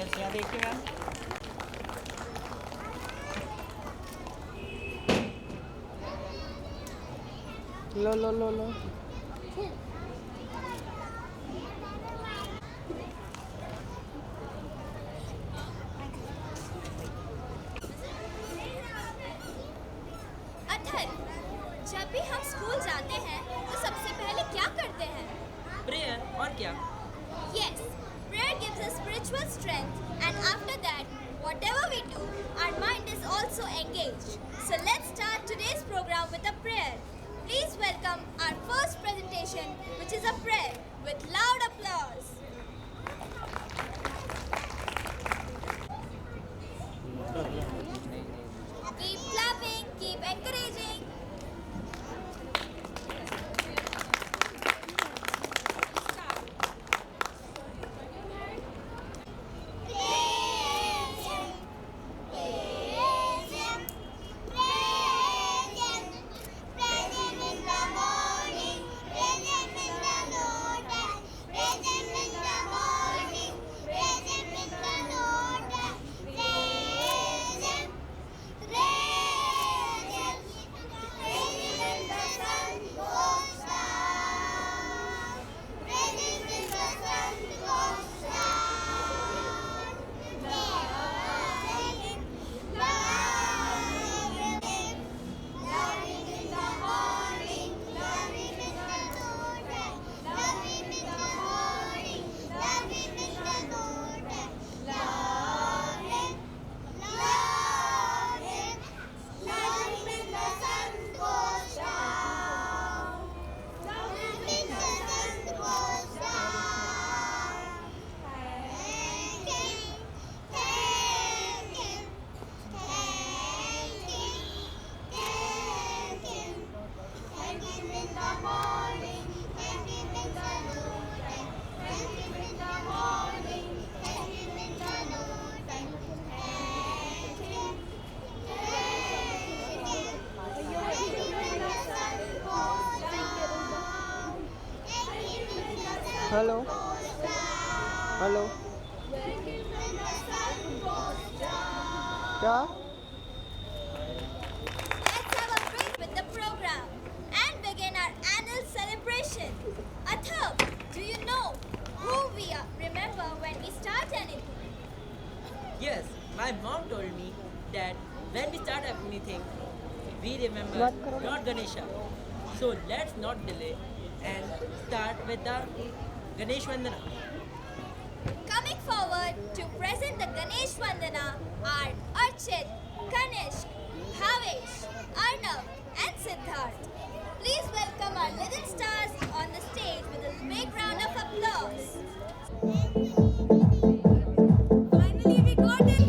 रसिया देखिए मैम। लो लो लो लो। अथर्व, जब भी हम स्कूल जाते हैं तो सबसे पहले क्या करते हैं? प्रेयर, और क्या? Yes, prayer gives us spiritual strength, and after that, whatever we do, our mind is also engaged. So let's start today's program with a prayer. Please welcome our first presentation, which is a prayer, with loud applause. Keep clapping, keep encouraging. Hello hello. क्या? Let's have a break with the program and begin our annual celebration. Athab, do you know who we are? Remember when we start anything? Yes, my mom told me that when we start anything, we remember बात करो। Lord Ganesha. So let's not delay and start with the Ganesh Vandana. Coming forward to present the Ganesh Vandana are Archit, Kanishk, Bhavesh, Arnav and Siddharth. Please welcome our little stars on the stage with a big round of applause. Finally we got it!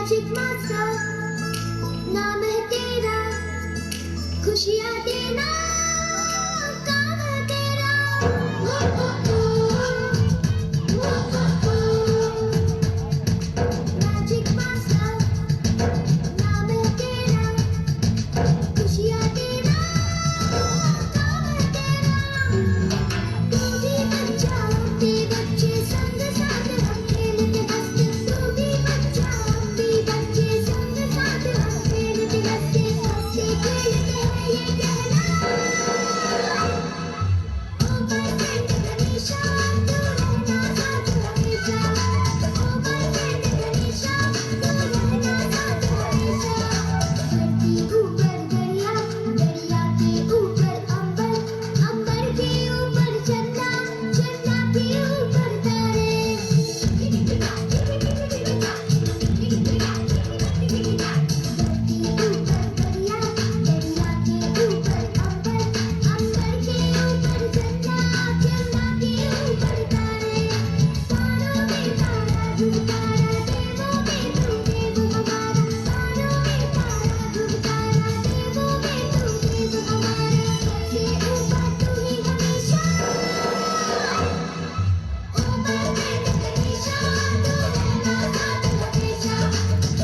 Magic master नाम है तेरा, खुशियाँ देना काम है तेरा। हो हो हो, हो हो हो। मैजिक मास्टर नाम है तेरा, खुशियाँ देना काम है तेरा। तू भी बन जाओ अपने बच्चे संग साथ हम खेलते हंसते, तू भी बन जाओ अपने बच्चे संग साथ हम खेलते हंसते, हंसते खेलते हैं ये कहना। ओ माय फ्रेंड गणेशा, तू रहना साथ हमेशा। ओ माय फ्रेंड गणेशा, तू रहना साथ हमेशा। धरती ऊपर दरिया, दरिया के ऊपर अंबर, अंबर के ऊपर चंदा, चंदा के ऊपर तारे। धरती ऊपर दरिया, दरिया के ऊपर अंबर, अंबर के ऊपर चंदा, चंदा के ऊपर तारे। तारों में तारा धूप तारा, देवों में तू देव हमारा। तारों में तारा धूप तारा, देवों में तू देव हमारा। सबसे ऊपर तू ही हमेशा। ओ माय फ्रेंड गणेशा, तू रहना साथ हमेशा।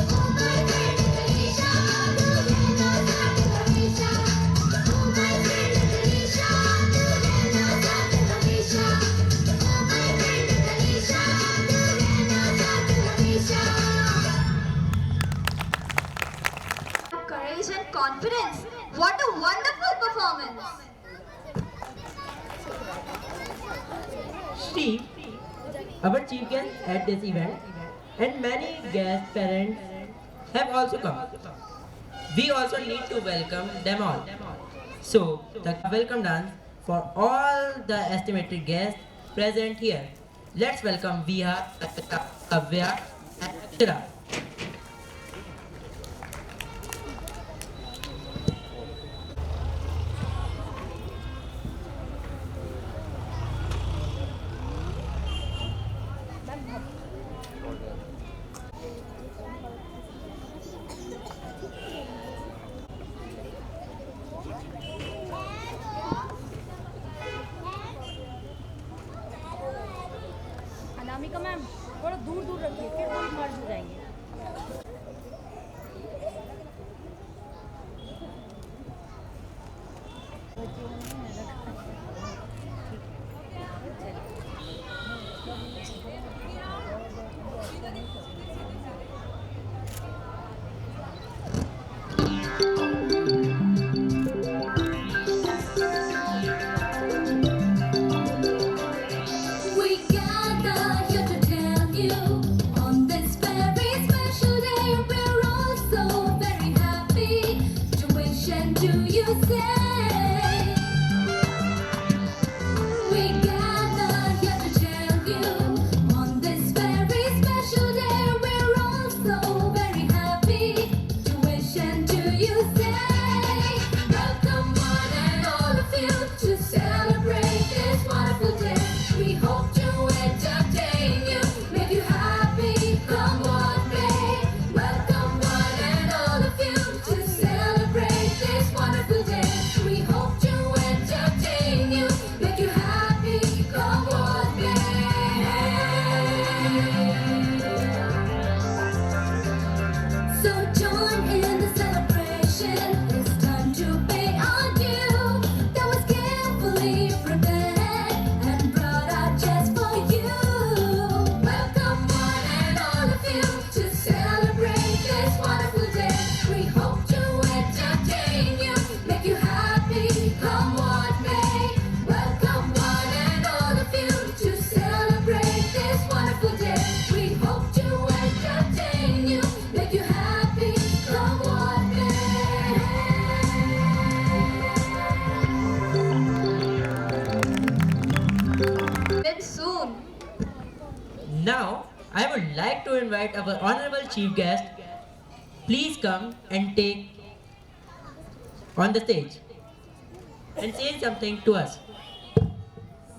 ओ माय फ्रेंड गणेशा, तू रहना साथ हमेशा। ओ माय फ्रेंड गणेशा, तू रहना साथ हमेशा। ओ माय फ्रेंड गणेशा, तू रहना साथ हमेशा। Courage and confidence. What a wonderful performance. Steve, our chief guest at this event, and many guest parents have also come. We also need to welcome them all. So, the welcome dance for all the estimated guests present here. Let's welcome Viha, Kavya, and Shira. Anamika ma'am थोड़ा दूर दूर रखिए, फिर हम मर्ज हो जाएंगे। We gather here to tell you on this very special day we're all so very happy to wish and do you say. We gather here to tell you on this very special day we're all so very happy to wish and do you say. Welcome one and all of you to celebrate this wonderful day. We hope to entertain you, make you happy, come what may. Welcome one and all of you to celebrate this wonderful day. We hope to entertain you, make you happy, come what may. So join in the celebration. It's time to pay our due. That was carefully prepared and brought out just for you. Welcome one and all of you to celebrate this wonderful day. We hope to entertain you, make you happy, come what may. Welcome one and all of you to celebrate this wonderful day. We hope to entertain you, make you happy, come what may. Then soon. Now, I would like to invite our honorable chief guest. Please come and take on the stage and say something to us.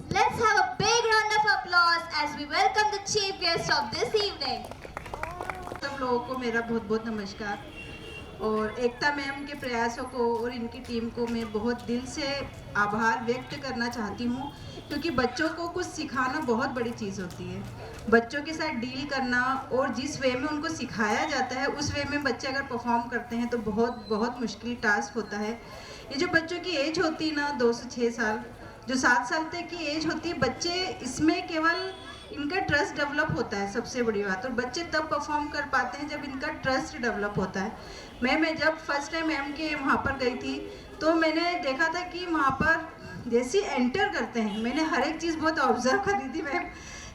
Let's have a big round of applause as we welcome the chief guest of this evening. लोगों को मेरा बहुत बहुत नमस्कार। और एकता ma'am के प्रयासों को और इनकी टीम को मैं बहुत दिल से आभार व्यक्त करना चाहती हूँ, क्योंकि बच्चों को कुछ सिखाना बहुत बड़ी चीज़ होती है। बच्चों के साथ डील करना और जिस वे में उनको सिखाया जाता है उस वे में बच्चे अगर परफॉर्म करते हैं तो बहुत बहुत मुश्किल टास्क होता है। ये जो बच्चों की एज होती है ना 2 से 6 साल, जो 7 साल तक की एज होती है, बच्चे इसमें केवल इनका ट्रस्ट डेवलप होता है, सबसे बड़ी बात। और बच्चे तब परफॉर्म कर पाते हैं जब इनका ट्रस्ट डेवलप होता है। मैं जब फर्स्ट टाइम मैम के वहाँ पर गई थी तो मैंने देखा था कि वहाँ पर जैसे एंटर करते हैं, मैंने हर एक चीज़ बहुत ऑब्जर्व करी थी मैम।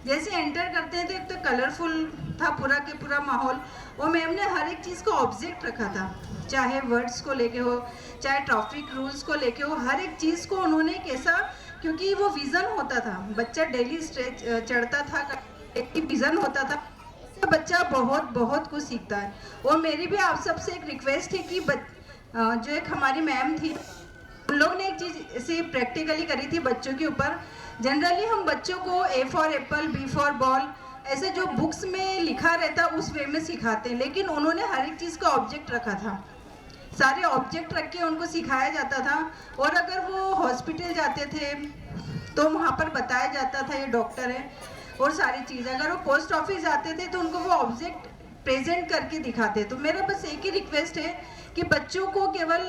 जैसे एंटर करते हैं तो एक तो कलरफुल था पूरा के पूरा माहौल, और मैम ने हर एक चीज़ को ऑब्जेक्ट रखा था, चाहे वर्ड्स को लेके हो, चाहे ट्रैफिक रूल्स को लेके हो, हर एक चीज़ को उन्होंने कैसा, क्योंकि वो विज़न होता था, बच्चा डेली स्ट्रेच चढ़ता था, एक विज़न होता था, बच्चा बहुत बहुत कुछ सीखता है। और मेरी भी आप सबसे एक रिक्वेस्ट है कि जो एक हमारी मैम थी, उन लोग ने एक चीज़ ऐसे प्रैक्टिकली करी थी बच्चों के ऊपर। जनरली हम बच्चों को A for Apple, B for ball, ऐसे जो बुक्स में लिखा रहता उस वे में सिखाते हैं, लेकिन उन्होंने हर एक चीज़ का ऑब्जेक्ट रखा था, सारे ऑब्जेक्ट रख के उनको सिखाया जाता था। और अगर वो हॉस्पिटल जाते थे तो वहाँ पर बताया जाता था ये डॉक्टर है और सारी चीज़। अगर वो पोस्ट ऑफिस जाते थे तो उनको वो ऑब्जेक्ट प्रेजेंट करके दिखाते। तो मेरा बस एक ही रिक्वेस्ट है कि बच्चों को केवल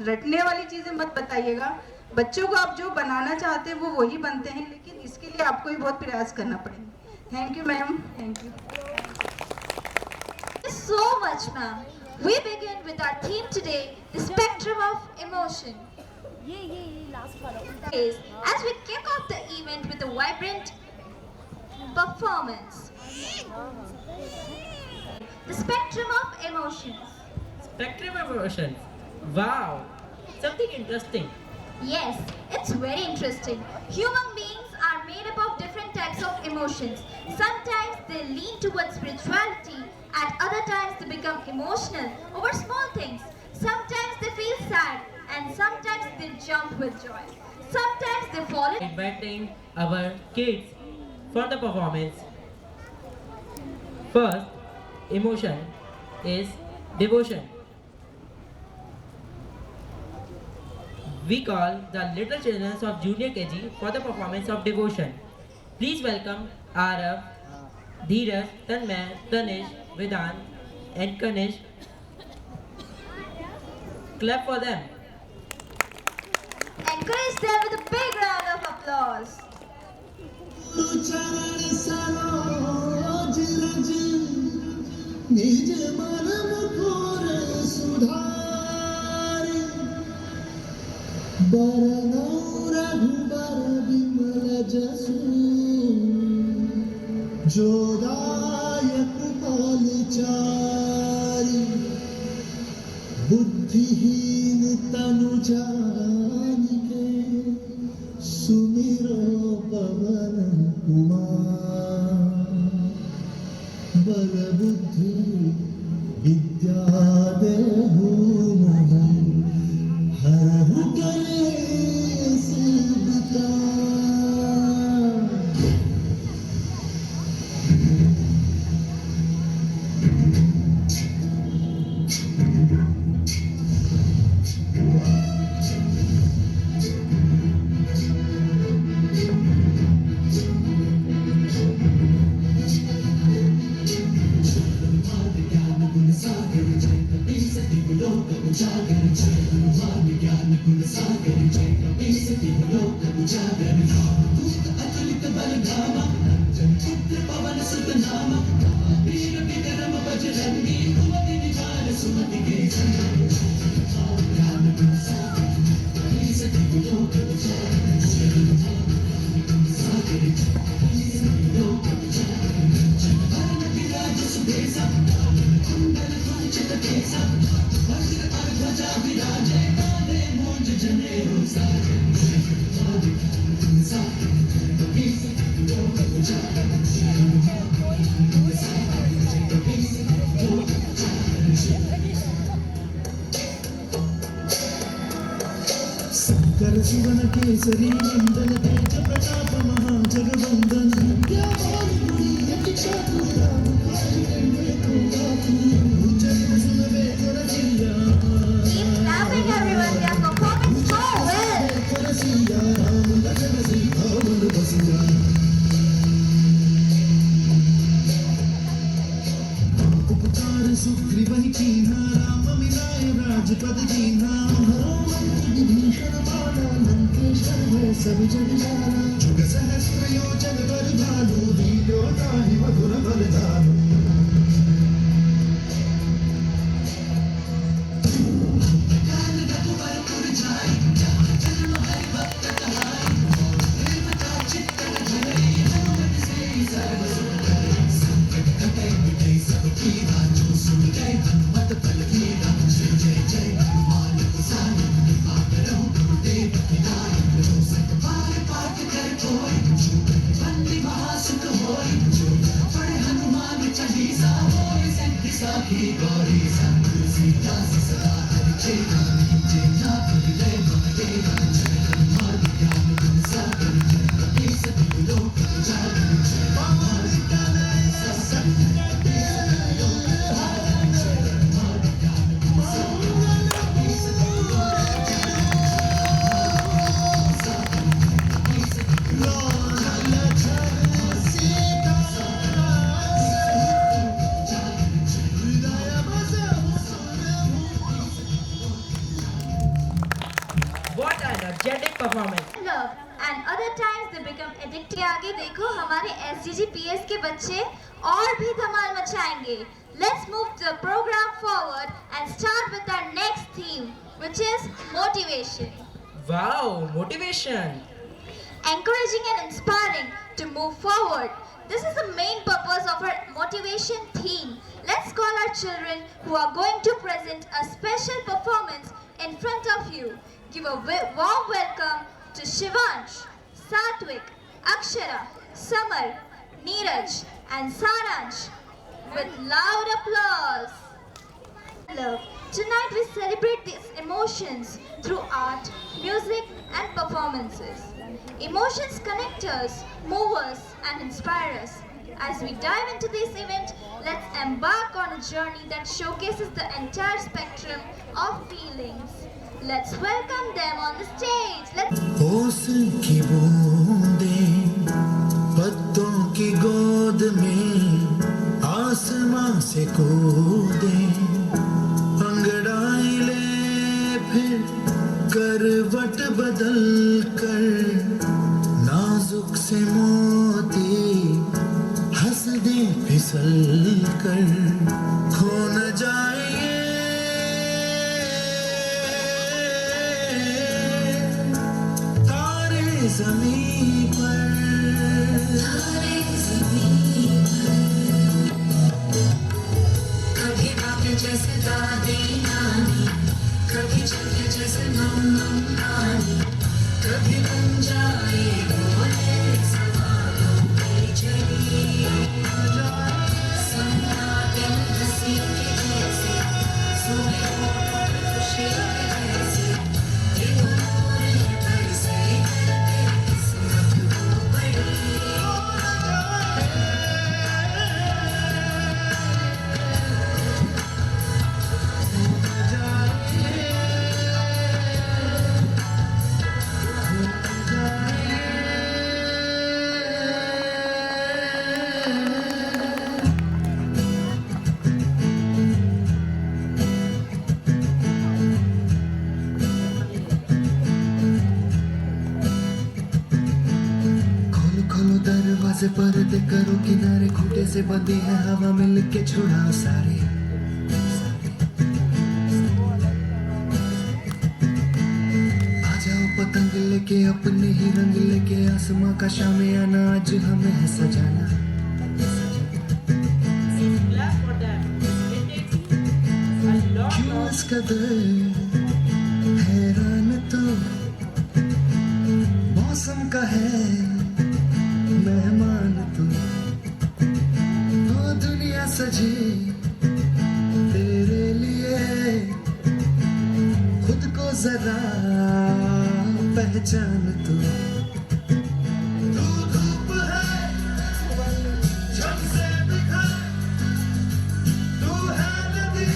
रटने वाली चीज़ें मत बताइएगा, बच्चों को आप जो बनाना चाहते हैं वो वही बनते हैं, लेकिन इसके लिए आपको ही बहुत प्रयास करना पड़ेगा। Thank you ma'am, thank you So much, ma'am. We begin with our theme today, the spectrum of emotion. ये लास्ट वाला उल्टा As we kick off the event with a vibrant performance. The spectrum of emotions. Spectrum of emotions. Wow, something interesting. Yes, it's very interesting. Human beings are made up of different types of emotions. Sometimes they lean towards spirituality, at other times they become emotional over small things. Sometimes they feel sad, and sometimes they jump with joy. Sometimes they fall in. Inviting our kids for the performance. First, emotion is devotion. We call the little children of Junior KG for the performance of devotion. Please welcome Arav, Dheeraj, Tanmay, Tanish, Vedant, and Kanish. Clap for them. Encourage them with a big round of applause. जोदायक पालचारी बुद्धिहीन तनु जानिके सुमिरो पवन कुमार बल बुद्धि विद्या देहु मोहन हरहु कलेश विकार। कर शिवन केसरी नंदन तेज प्रताप महाजगवंदन क्या बाल गुड़ी यति चातुर्या मुखारी कंडे को और सुग्रीवहि कीन्हा राम मिलाए राजपद दीन्हा विभीषण माना लंकेश्वर भय सब जग जाना जुग सहस्त्र योजन बर भानु लील्यो ताहि मधुर बल जानु What an energetic performance! Love and other times they become addicted. आगे देखो हमारे SGGPS के बच्चे और भी धमाल मचाएंगे. Let's move the program forward and start with our next theme, which is motivation. Wow, motivation! Encouraging and inspiring to move forward. This is the main purpose of our motivation theme. Let's call our children who are going to present a special performance in front of you. Give a warm welcome to Shivansh, Satvik, Akshara, Samar, Neeraj and Saransh with loud applause. Love. Tonight we celebrate these emotions through art, music and performances. Emotions connect us, move us and inspire us. As we dive into this event, let's embark on a journey that showcases the entire spectrum of feelings. Let's welcome them on the stage. Let's ओस की बूंदें पत्तों की गोद में आसमां से कूदें अंगड़ाई ले फिर करवट बदल कर नाजुक से मोती हंस दे फिसल कर खो न जाए ज़मीं पर कभी भागे जैसे दादी नानी कभी चले जैसे मम्मा नानी कभी बन जाए बोले सवालों की जड़ी सन्नाटे में हंसी के जैसे सुबह होठों पे खुशी के जैसे ये उम्र है कैसे पर्दे करो किनारे खूंटे से बंधी है हवा में लिख के छुड़ाओ सारे आ जाओ पतंग लेके अपने ही रंग लेके आसमां का शामियाना आज हमें है सजाना Clap for them. It takes a lot क्यों of इस कदर हैरान तो मौसम का है मेहमान तू तो दुनिया सजी तेरे लिए खुद को जरा पहचान तू धूप है जब से दिखा तू है नदी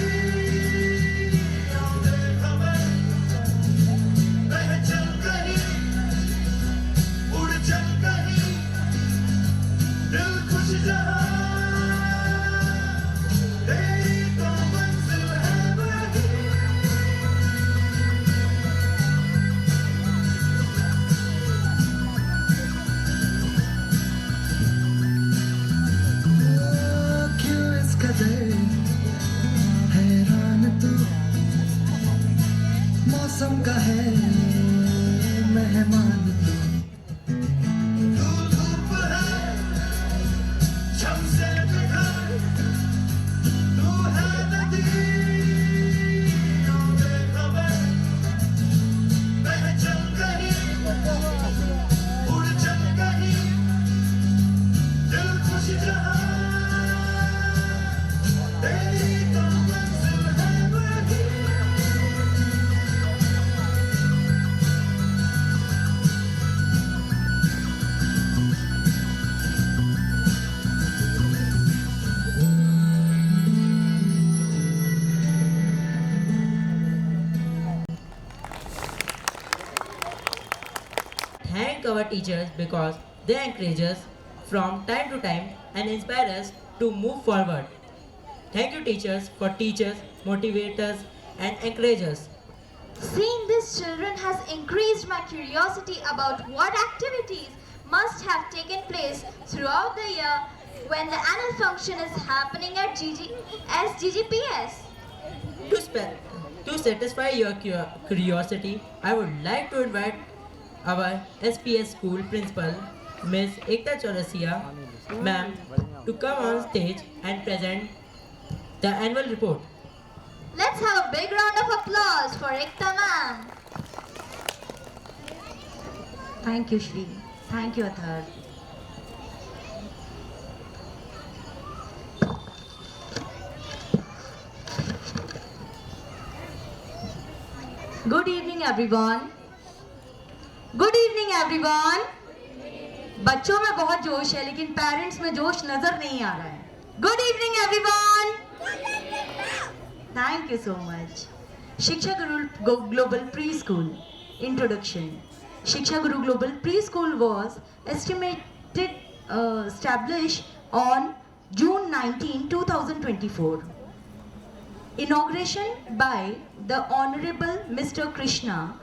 खबर बह चल कहीं उड़ चल कहीं दिल खुश जहां तेरी मेहमान तू धूप है छम से बिखर तू है नदी बेखबर बह चल कहीं उड़ चल कहीं दिल खुश जहां तेरी तो मंजिल है वही Thank our teachers because they encourage us from time to time and inspire us to move forward. Thank you teachers for teachers, motivate us and encourage us. Seeing these children has increased my curiosity about what activities must have taken place throughout the year when the annual function is happening at SGGPS. To satisfy your curiosity, I would like to invite our SPS school principal, Ms. Ekta Chaurasia, ma'am, to come on stage and present the annual report. Let's have a big round of applause for Ekta ma'am. Thank you, Shri. Thank you, Athar. Good evening, everyone. Good evening, everyone. बच्चों में बहुत जोश है लेकिन parents में जोश नजर नहीं आ रहा है. Good evening, everyone. Thank you so much. Shiksha Guru Global Preschool Introduction. Shiksha Guru Global Preschool was established on June 19, 2024. Inauguration by the Honorable Mr. Krishna,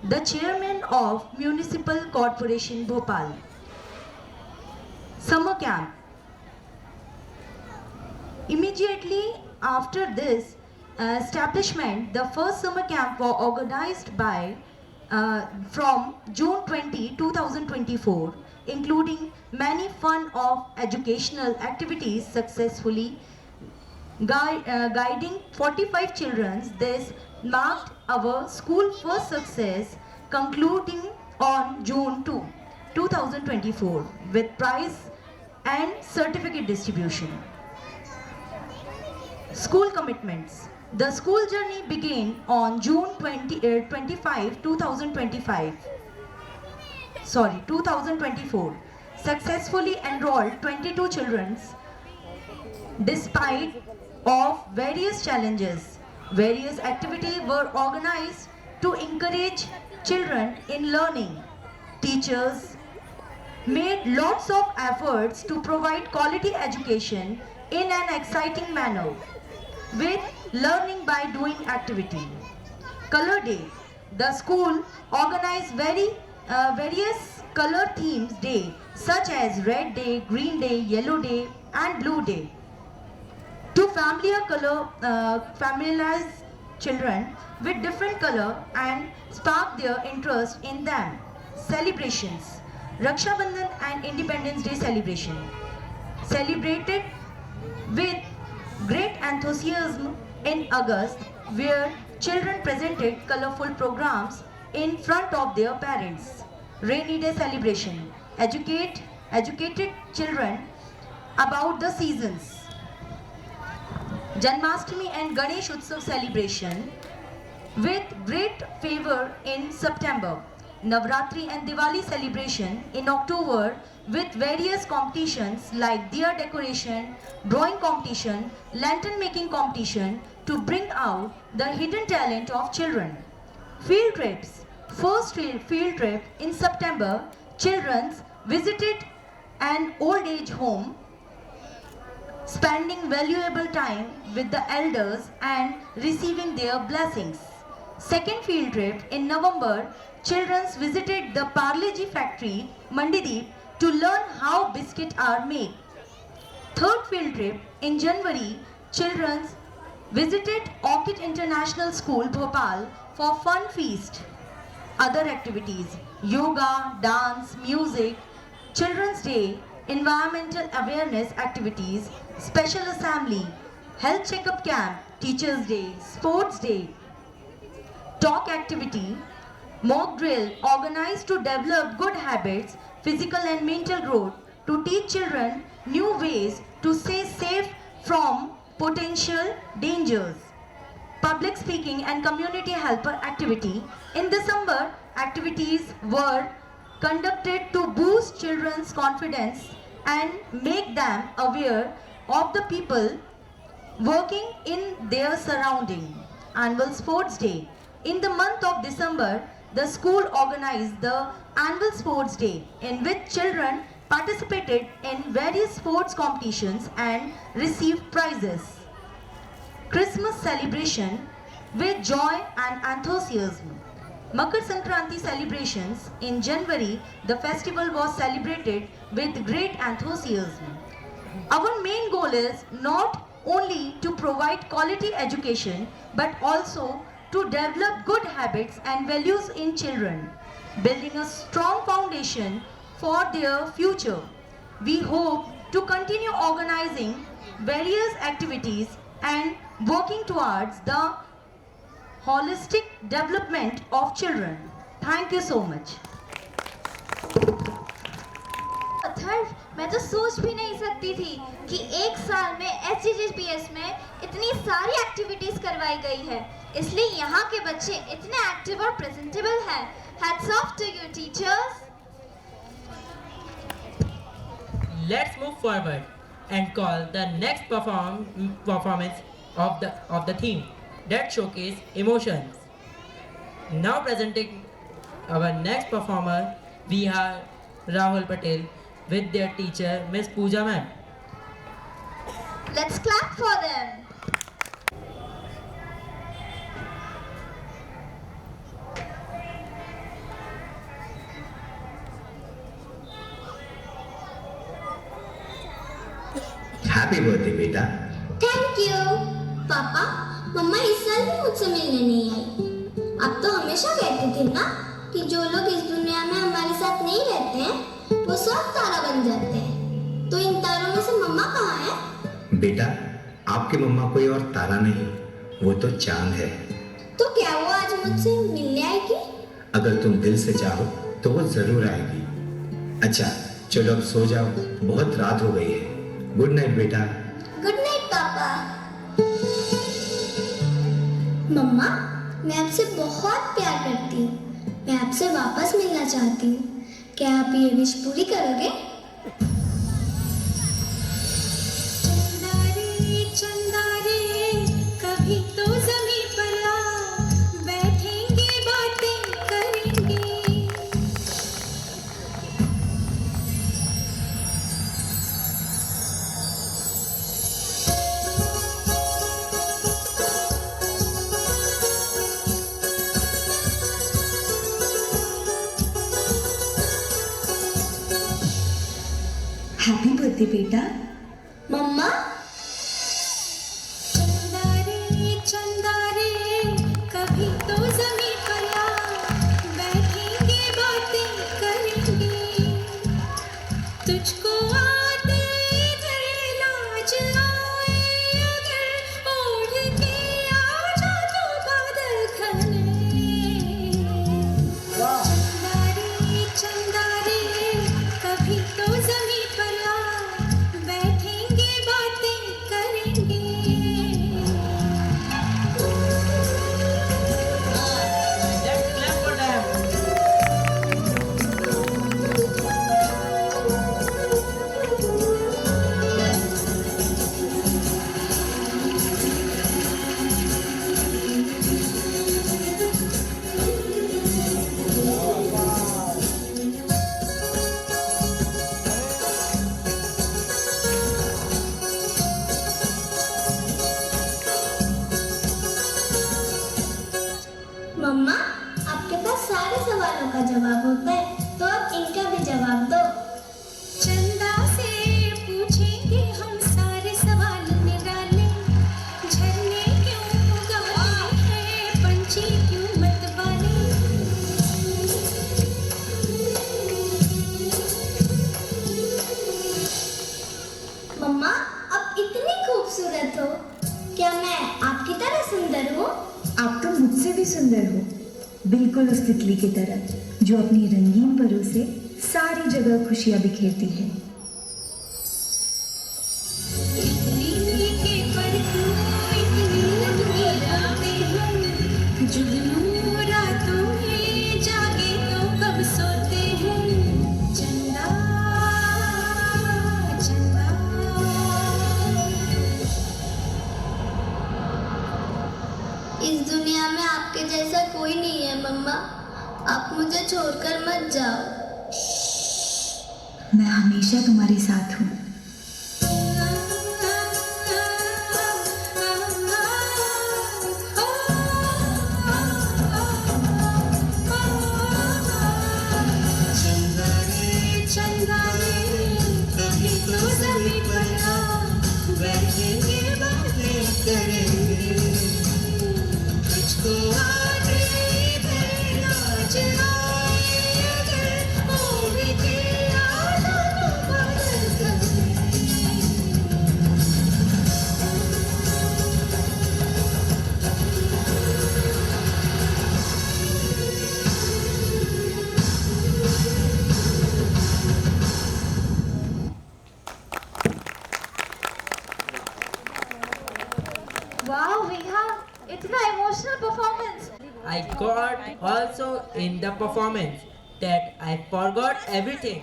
the Chairman of Municipal Corporation Bhopal. Summer Camp. Immediately after this establishment, the first summer camp was organized by from June 20, 2024, including many fun of educational activities successfully guiding 45 children. This marked our school first success, concluding on June 2, 2024 with prize and certificate distribution. School commitments. The school journey began on June 25, 2024. Successfully enrolled 22 children despite of various challenges. Various activities were organized to encourage children in learning. Teachers made lots of efforts to provide quality education in an exciting manner with learning by doing activity. Color Day. The school organized various color themes day such as Red Day, Green Day, Yellow Day and Blue Day to familiarize children with different color and spark their interest in them. Celebrations. Raksha Bandhan and Independence Day celebration. Celebrated with great enthusiasm in August, where children presented colorful programs in front of their parents. Rainy Day celebration. Educated children about the seasons. Janmashtami and Ganesh Utsav celebration with great favor in September. Navratri and Diwali celebration in October with various competitions like diya decoration, drawing competition, lantern making competition to bring out the hidden talent of children. Field trips. First field trip in September, children visited an old age home, spending valuable time with the elders and receiving their blessings. Second field trip in November, children visited the Parle-G factory, Mandideep, to learn how biscuits are made. Third field trip in January, children visited Orchid International School, Bhopal for fun feast. other activities, yoga, dance, music, Children's Day, environmental awareness activities, special assembly, health checkup camp, Teachers Day, Sports Day, talk activity, mock drill organized to develop good habits, physical and mental growth, to teach children new ways to stay safe from potential dangers. Public speaking and community helper activity. In December, activities were conducted to boost children's confidence and make them aware of the people working in their surrounding. Annual Sports Day. In the month of December, the school organized the Annual Sports Day, in which children participated in various sports competitions and received prizes. Christmas celebration with joy and enthusiasm. Makar Sankranti celebrations. In January, the festival was celebrated with great enthusiasm. Our main goal is not only to provide quality education, but also to develop good habits and values in children, building a strong foundation for their future. We hope to continue organizing various activities and working towards the holistic development of children. Thank you so much. Atharva, मैं तो सोच भी नहीं सकती थी कि एक साल में SGGPS में इतनी सारी एक्टिविटीज करवाई गई है, इसलिए यहाँ के बच्चे इतने एक्टिव और प्रेजेंटेबल हैं. Hats off to you teachers. Let's move forward and call the next performance of the theme that showcase emotions. Now presenting our next performer, we have Rahul Patel with their teacher Miss Pooja ma'am. Let's clap for them. Happy birthday बेटा. Thank you. पापा, मम्मा इस साल भी मुझसे मिलने नहीं आई. आप तो हमेशा कहते थे ना कि जो लोग इस दुनिया में हमारे साथ नहीं रहते हैं वो सब तारा बन जाते हैं. तो इन तारों में से मम्मा कहाँ है? बेटा, आपकी मम्मा कोई और तारा नहीं, वो तो चांद है. तो क्या वो आज मुझसे मिलने आएगी? अगर तुम दिल से चाहो तो वो जरूर आएगी. अच्छा चलो अब सो जाओ, बहुत रात हो गई है. गुड नाइट बेटा. गुड नाइट पापा. मम्मा, मैं आपसे बहुत प्यार करती हूँ. मैं आपसे वापस मिलना चाहती हूँ. क्या आप ये विश पूरी करोगे? चंदा रे कभी तो ज़मीं पर आ, बैठेंगे बातें करेंगे. हैप्पी बर्थडे बेटा. मम्मा, चंदा रे कभी तो ज़मीं पर आ, बैठेंगे बातें करेंगे. तुझको आते इधर लाज आए अगर, ओढ़ के आ जा तू बादल घने. चंदा रे कभी तो ज़मीं पर आ, बैठेंगे बातें सुंदर हूँ? आप तो मुझसे भी सुंदर हो, बिल्कुल उस तितली की तरह जो अपनी रंगीन परों से सारी जगह खुशियां बिखेरती है। इस दुनिया में आपके जैसा कोई नहीं है मम्मा, आप मुझे छोड़कर मत जाओ। मैं हमेशा तुम्हारे साथ हूँ। Wow, Viha, इतना emotional performance. I got also in the performance that I forgot everything.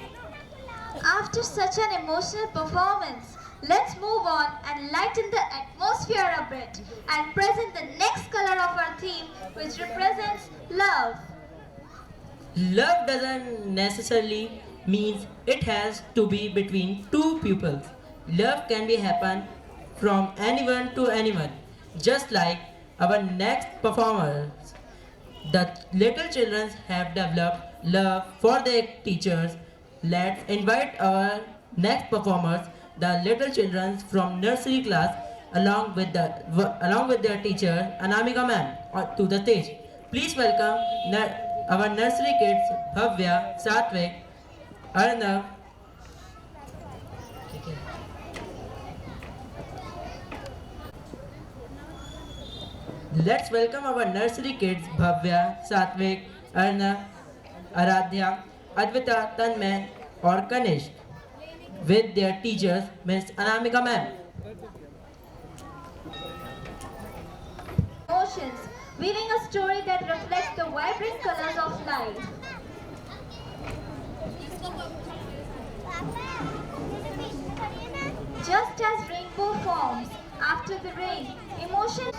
After such an emotional performance, let's move on and lighten the atmosphere a bit and present the next color of our theme, which represents love. Love doesn't necessarily mean it has to be between two people. Love can be happen from anyone to anyone. Just like our next performers, the little children have developed love for their teachers. Let's invite our next performers, the little children from nursery class, along with their teacher Anamika ma'am, to the stage. Please welcome our nursery kids Bhavya, Satvik, Arnav. Let's welcome our nursery kids Bhavya, Satvik, Arnav, Aradhya, Advita, Tanmay और Kanishk with their teachers Miss Anamika ma'am. Emotions, weaving a story that reflects the vibrant colors of life. Just as rainbow forms after the rain, emotion.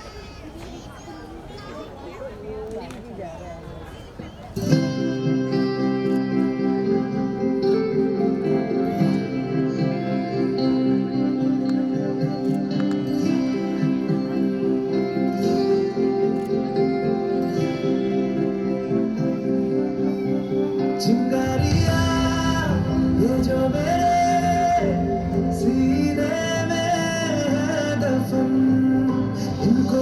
चिंगारियाँ ये जो मेरे सीने में है दफन, इनको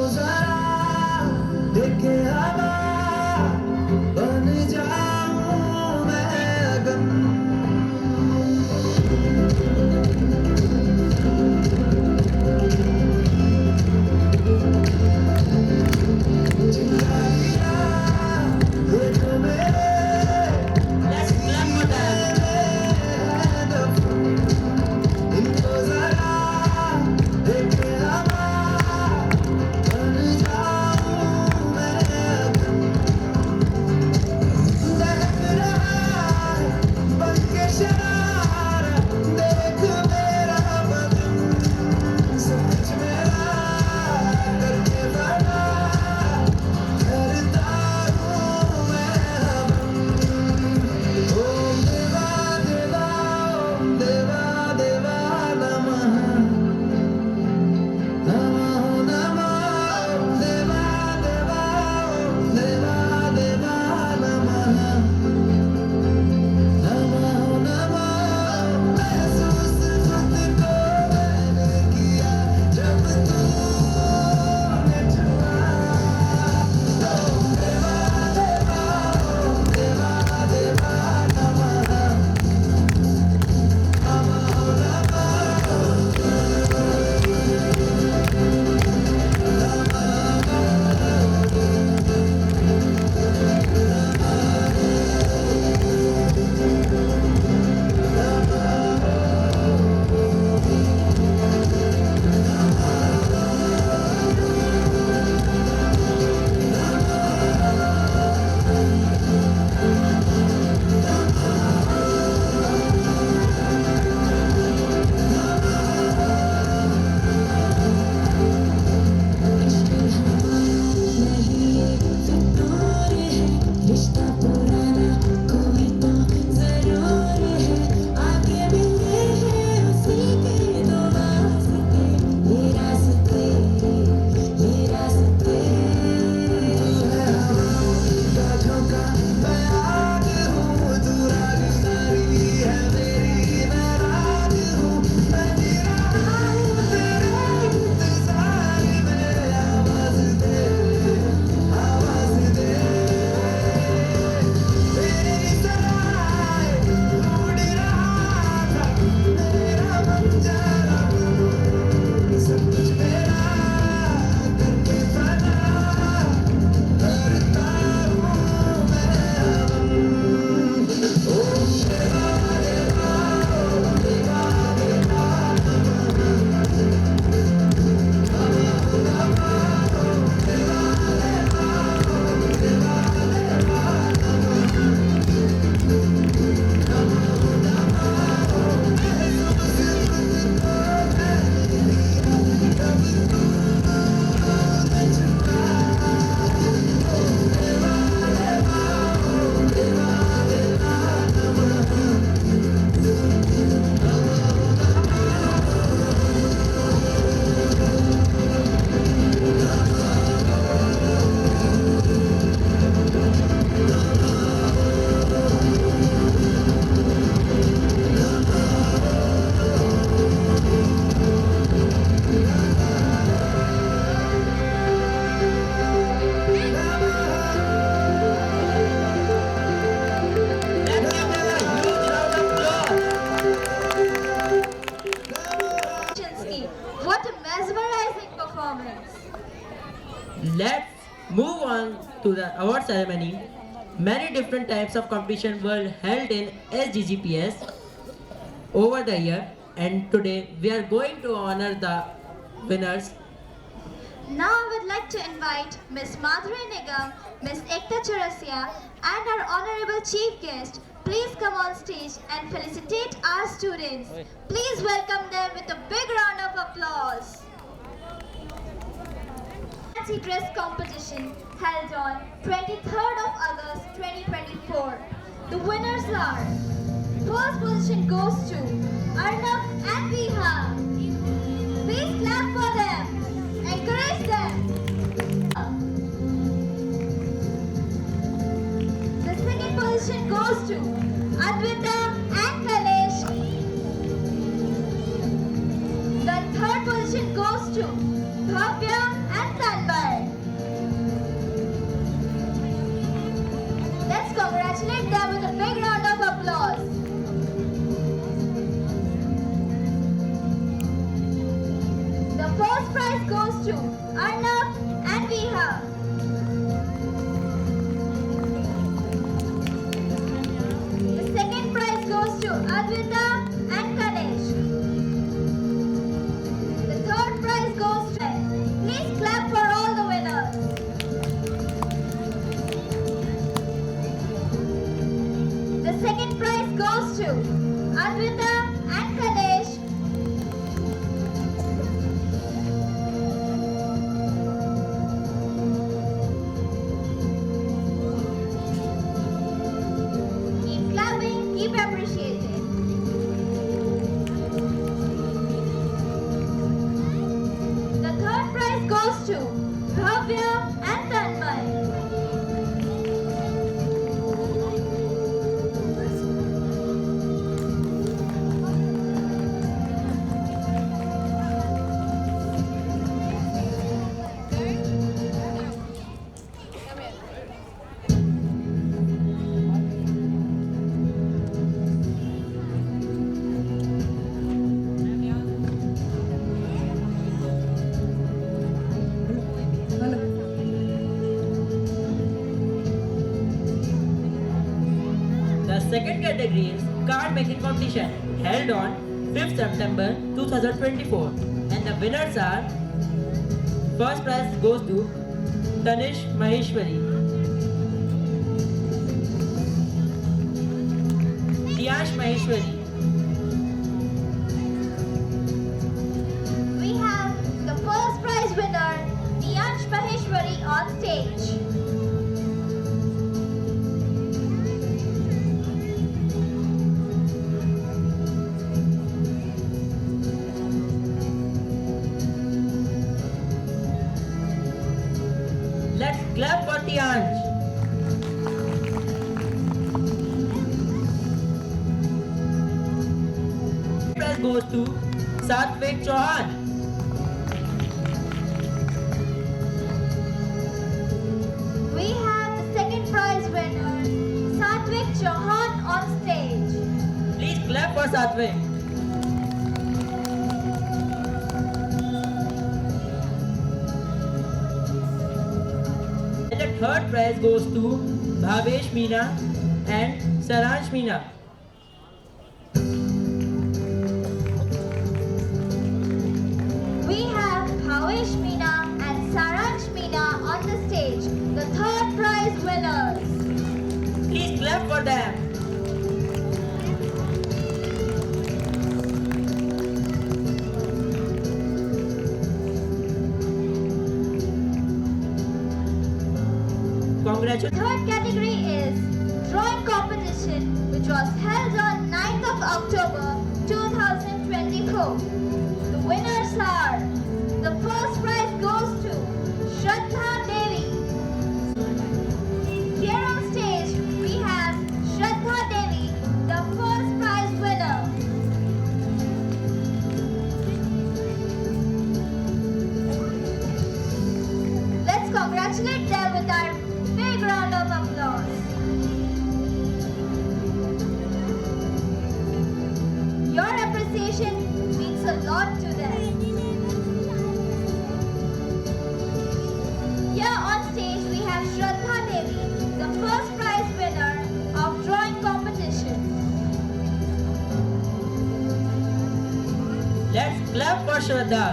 Let's move on to the award ceremony. Many different types of competition were held in SGGPS over the year, and today we are going to honor the winners. Now I would like to invite Miss Madhuri Nigam, Miss Ekta Chaurasia and our honorable chief guest. Please come on stage and felicitate our students. Please welcome them with a big round of applause. Fancy dress competition held on 23rd of August 2024. The winners are: first position goes to Arnav and Viha. Please clap for them. Encourage them. The second position goes to Advita and Kalesh. The third position goes to Bhavya and Tanmay. Let's congratulate them with a big round of applause. The first prize goes to Arnav and Viha. The second prize goes to Advita and Kanesh. The third prize goes to... Please clap for all the winners. The second prize goes to Advita and Kanesh. Keep clapping, keep appreciating. The third prize goes to Bhavya and Tanmay. The second category is card making competition held on 5th September 2024, and the winners are: first prize goes to Tanish Maheshwari, Diyash Maheshwari, We have the first prize winner, Diyansh Maheshwari, on stage. Let's clap for Diyansh. Prize goes to Satvik Chauhan. We have the second prize winner, Satvik Chauhan, on stage. Please clap for Satvik. And the third prize goes to Bhavesh Meena and Saransh Meena. We have Bhavesh Meena and Saransh Meena on the stage, the third prize winners. Please clap for them. Congratulations. Third category is drawing competition, which was held on 9th of October 2024. The winners are: the first prize goes to Shraddha Devi. Here on stage we have Shraddha Devi, the first prize winner. Let's congratulate them with our big round of applause. Your appreciation means a lot to them. for Shraddha.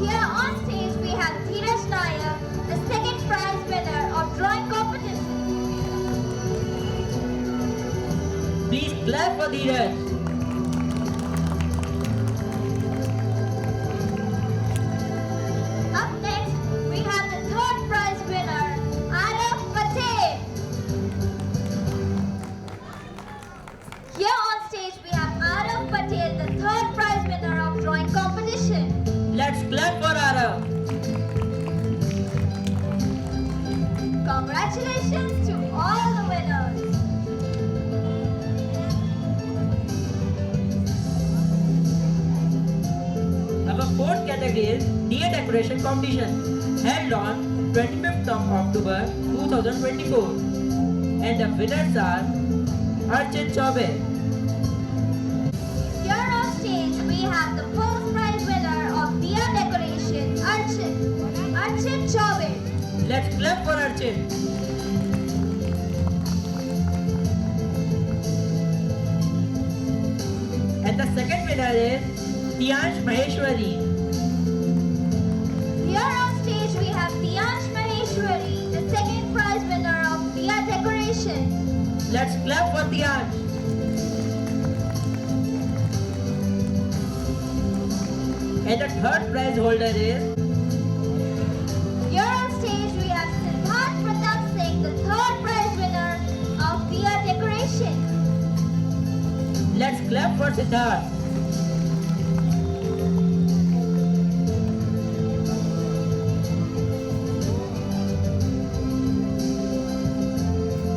Here on stage we have Dheeraj Nayak, the second prize winner of drawing competition. Please clap for Dheeraj. Up next, we have the third prize winner, Araf Patel. Here on stage, we have Araf Patel, the third prize winner of drawing competition. Let's clap for Arav. Congratulations to all the winners. Our fourth category is Diya Decoration Competition, held on 25th of October 2024. And the winners are Archit Chaube. Here on stage, we have the first prize winner of Diya Decoration, Archit Chaube. Let's clap for Archit. And the second winner is Tiansh Maheshwari. Here on stage, we have Tiansh Maheshwari, the second prize winner of Diya Decoration. Let's clap for Tiansh. And the third prize holder is Here on stage, we have Siddharth Pratap Singh, the third prize winner of Diya Decoration. Let's clap for Siddharth.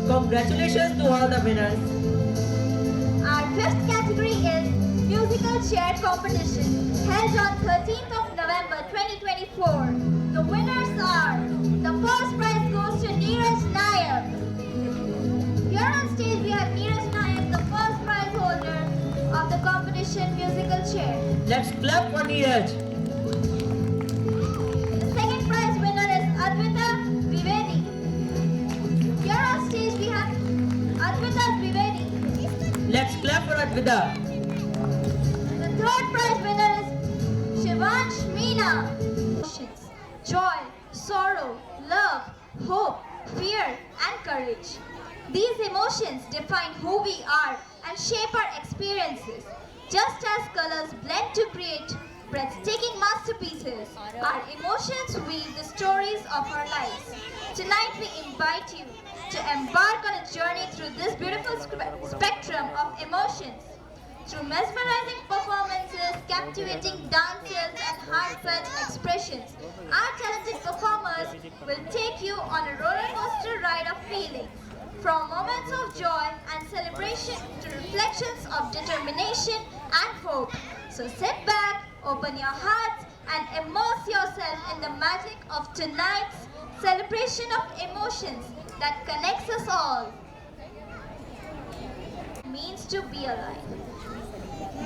Congratulations to all the winners. Our fifth category is Musical Chair Competition, held on 13th of November 2024. The winners are, the first prize goes to Dheeraj Nayak. Here on stage we have Dheeraj Nayak, the first prize holder of the competition musical chair. Let's clap for Neeraj. The second prize winner is Advita Dwivedi. Here on stage we have Advita Dwivedi. Let's clap for Advita. The third prize winner is Shivansh Meena. Emotions, joy, sorrow, love, hope, fear, and courage. These emotions define who we are and shape our experiences. Just as colors blend to create breathtaking masterpieces, our emotions weave the stories of our lives. Tonight we invite you to embark on a journey through this beautiful spectrum of emotions. Through mesmerizing performances, captivating dances, and heartfelt expressions, our talented performers will take you on a roller coaster ride of feelings. From moments of joy and celebration to reflections of determination and hope. So sit back, open your hearts, and immerse yourself in the magic of tonight's celebration of emotions that connects us all. It means to be alive.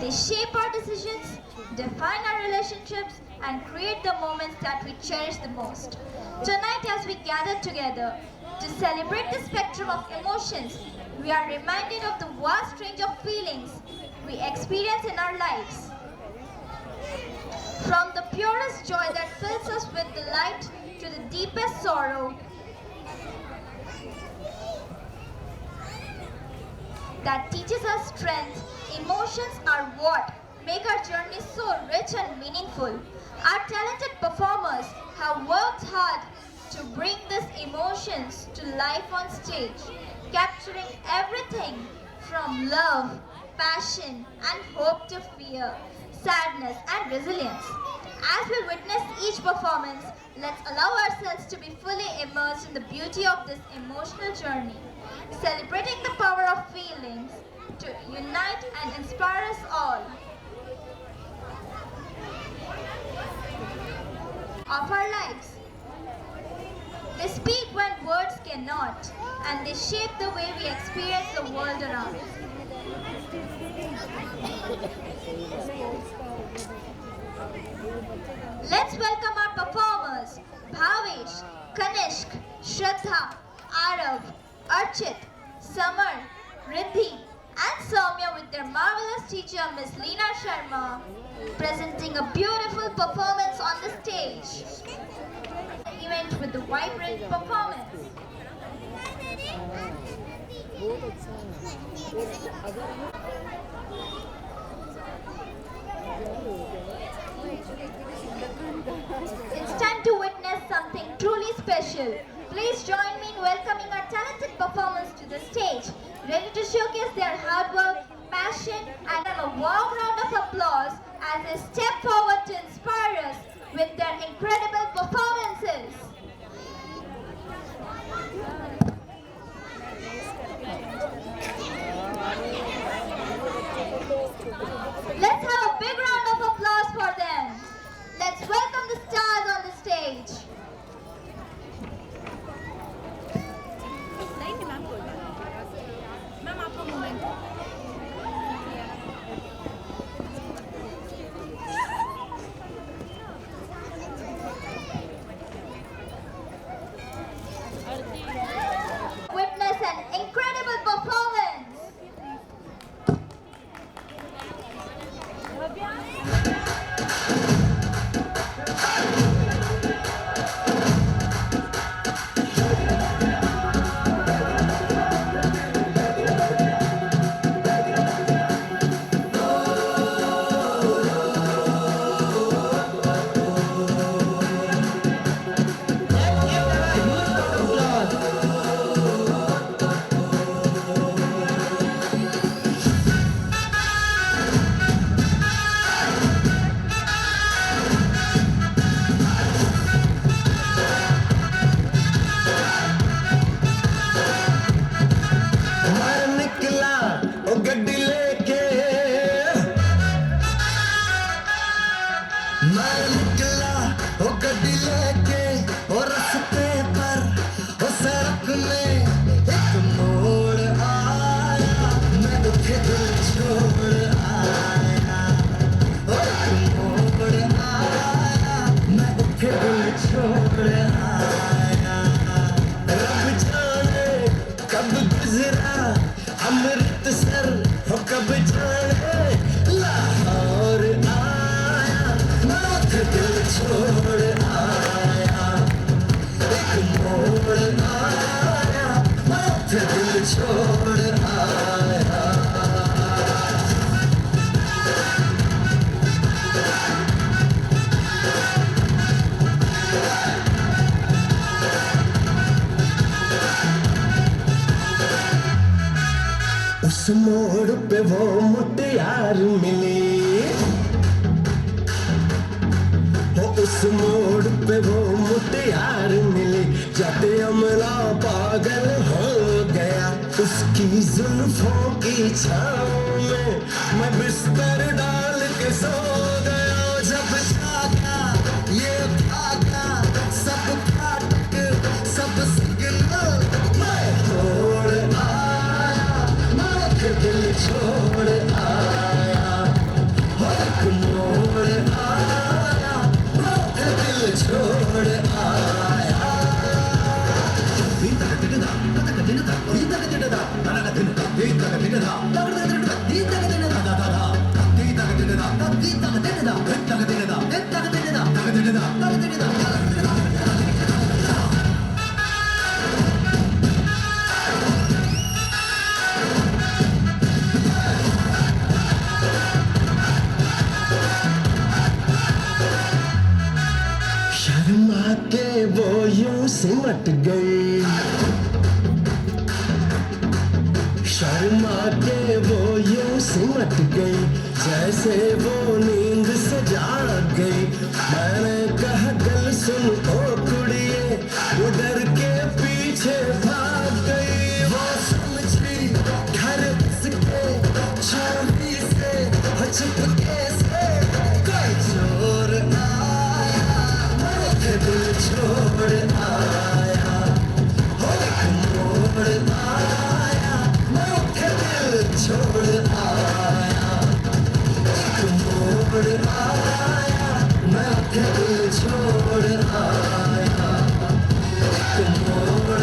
They shape our decisions, define our relationships, and create the moments that we cherish the most. Tonight, as we gather together to celebrate the spectrum of emotions, we are reminded of the vast range of feelings we experience in our lives. From the purest joy that fills us with delight to the deepest sorrow that teaches us strength, emotions are what make our journey so rich and meaningful. Our talented performers have worked hard to bring these emotions to life on stage, capturing everything from love, passion, and hope to fear, sadness, and resilience. As we witness each performance, let's allow ourselves to be fully immersed in the beauty of this emotional journey, celebrating the power of feelings to unite and inspire us all. Of our lives. They speak when words cannot, and they shape the way we experience the world around us. Let's welcome our performers, Bhavesh, Kanishk, Shraddha, Arav, Archit, Samar, Riddhi and Soumya with their marvelous teacher Miss Leena Sharma presenting a beautiful performance on the stage. Event with a vibrant performance. It's time to witness something truly special. Please join me in welcoming our talented performers to the stage, ready to showcase their hard work, passion, and a warm round of applause as they step forward to inspire us with their incredible performances. Let's have a big round of applause for them. Let's welcome the stars on the stage. Ma'am आपका moment Witness an incredible performance. उस मोड़ पे वो मुटियार मिली, उस मोड़ पे वो मुटियार मिली, जाते अमला पागल हो गया उसकी जुल्फों की छाँव में मैं बिस्तर डाल के सो गया। जब जागा ये भागा सब फाटक सब सिग्नल मैं तोड़ आया, मैं दिल छोड़ आया, एक मोड़ आया, मैं दिल छोड़ आया। शर्मा के वो यूं सिमट गई, शर्मा के वो यूं सिमट गई जैसे वो नींद से जाग गई। मैंने कहा गल सुन ओ कुड़िए, वो डर के पीछे भाग गई। वो समझी घर उसके चोरी से छुपके से कोई चोर आया, मैं दिल छोड़ आया, एक मोड़ आया, मैं दिल छोड़ आया, एक मोड़ आया, मैं दिल छोड़ आया, एक मोड़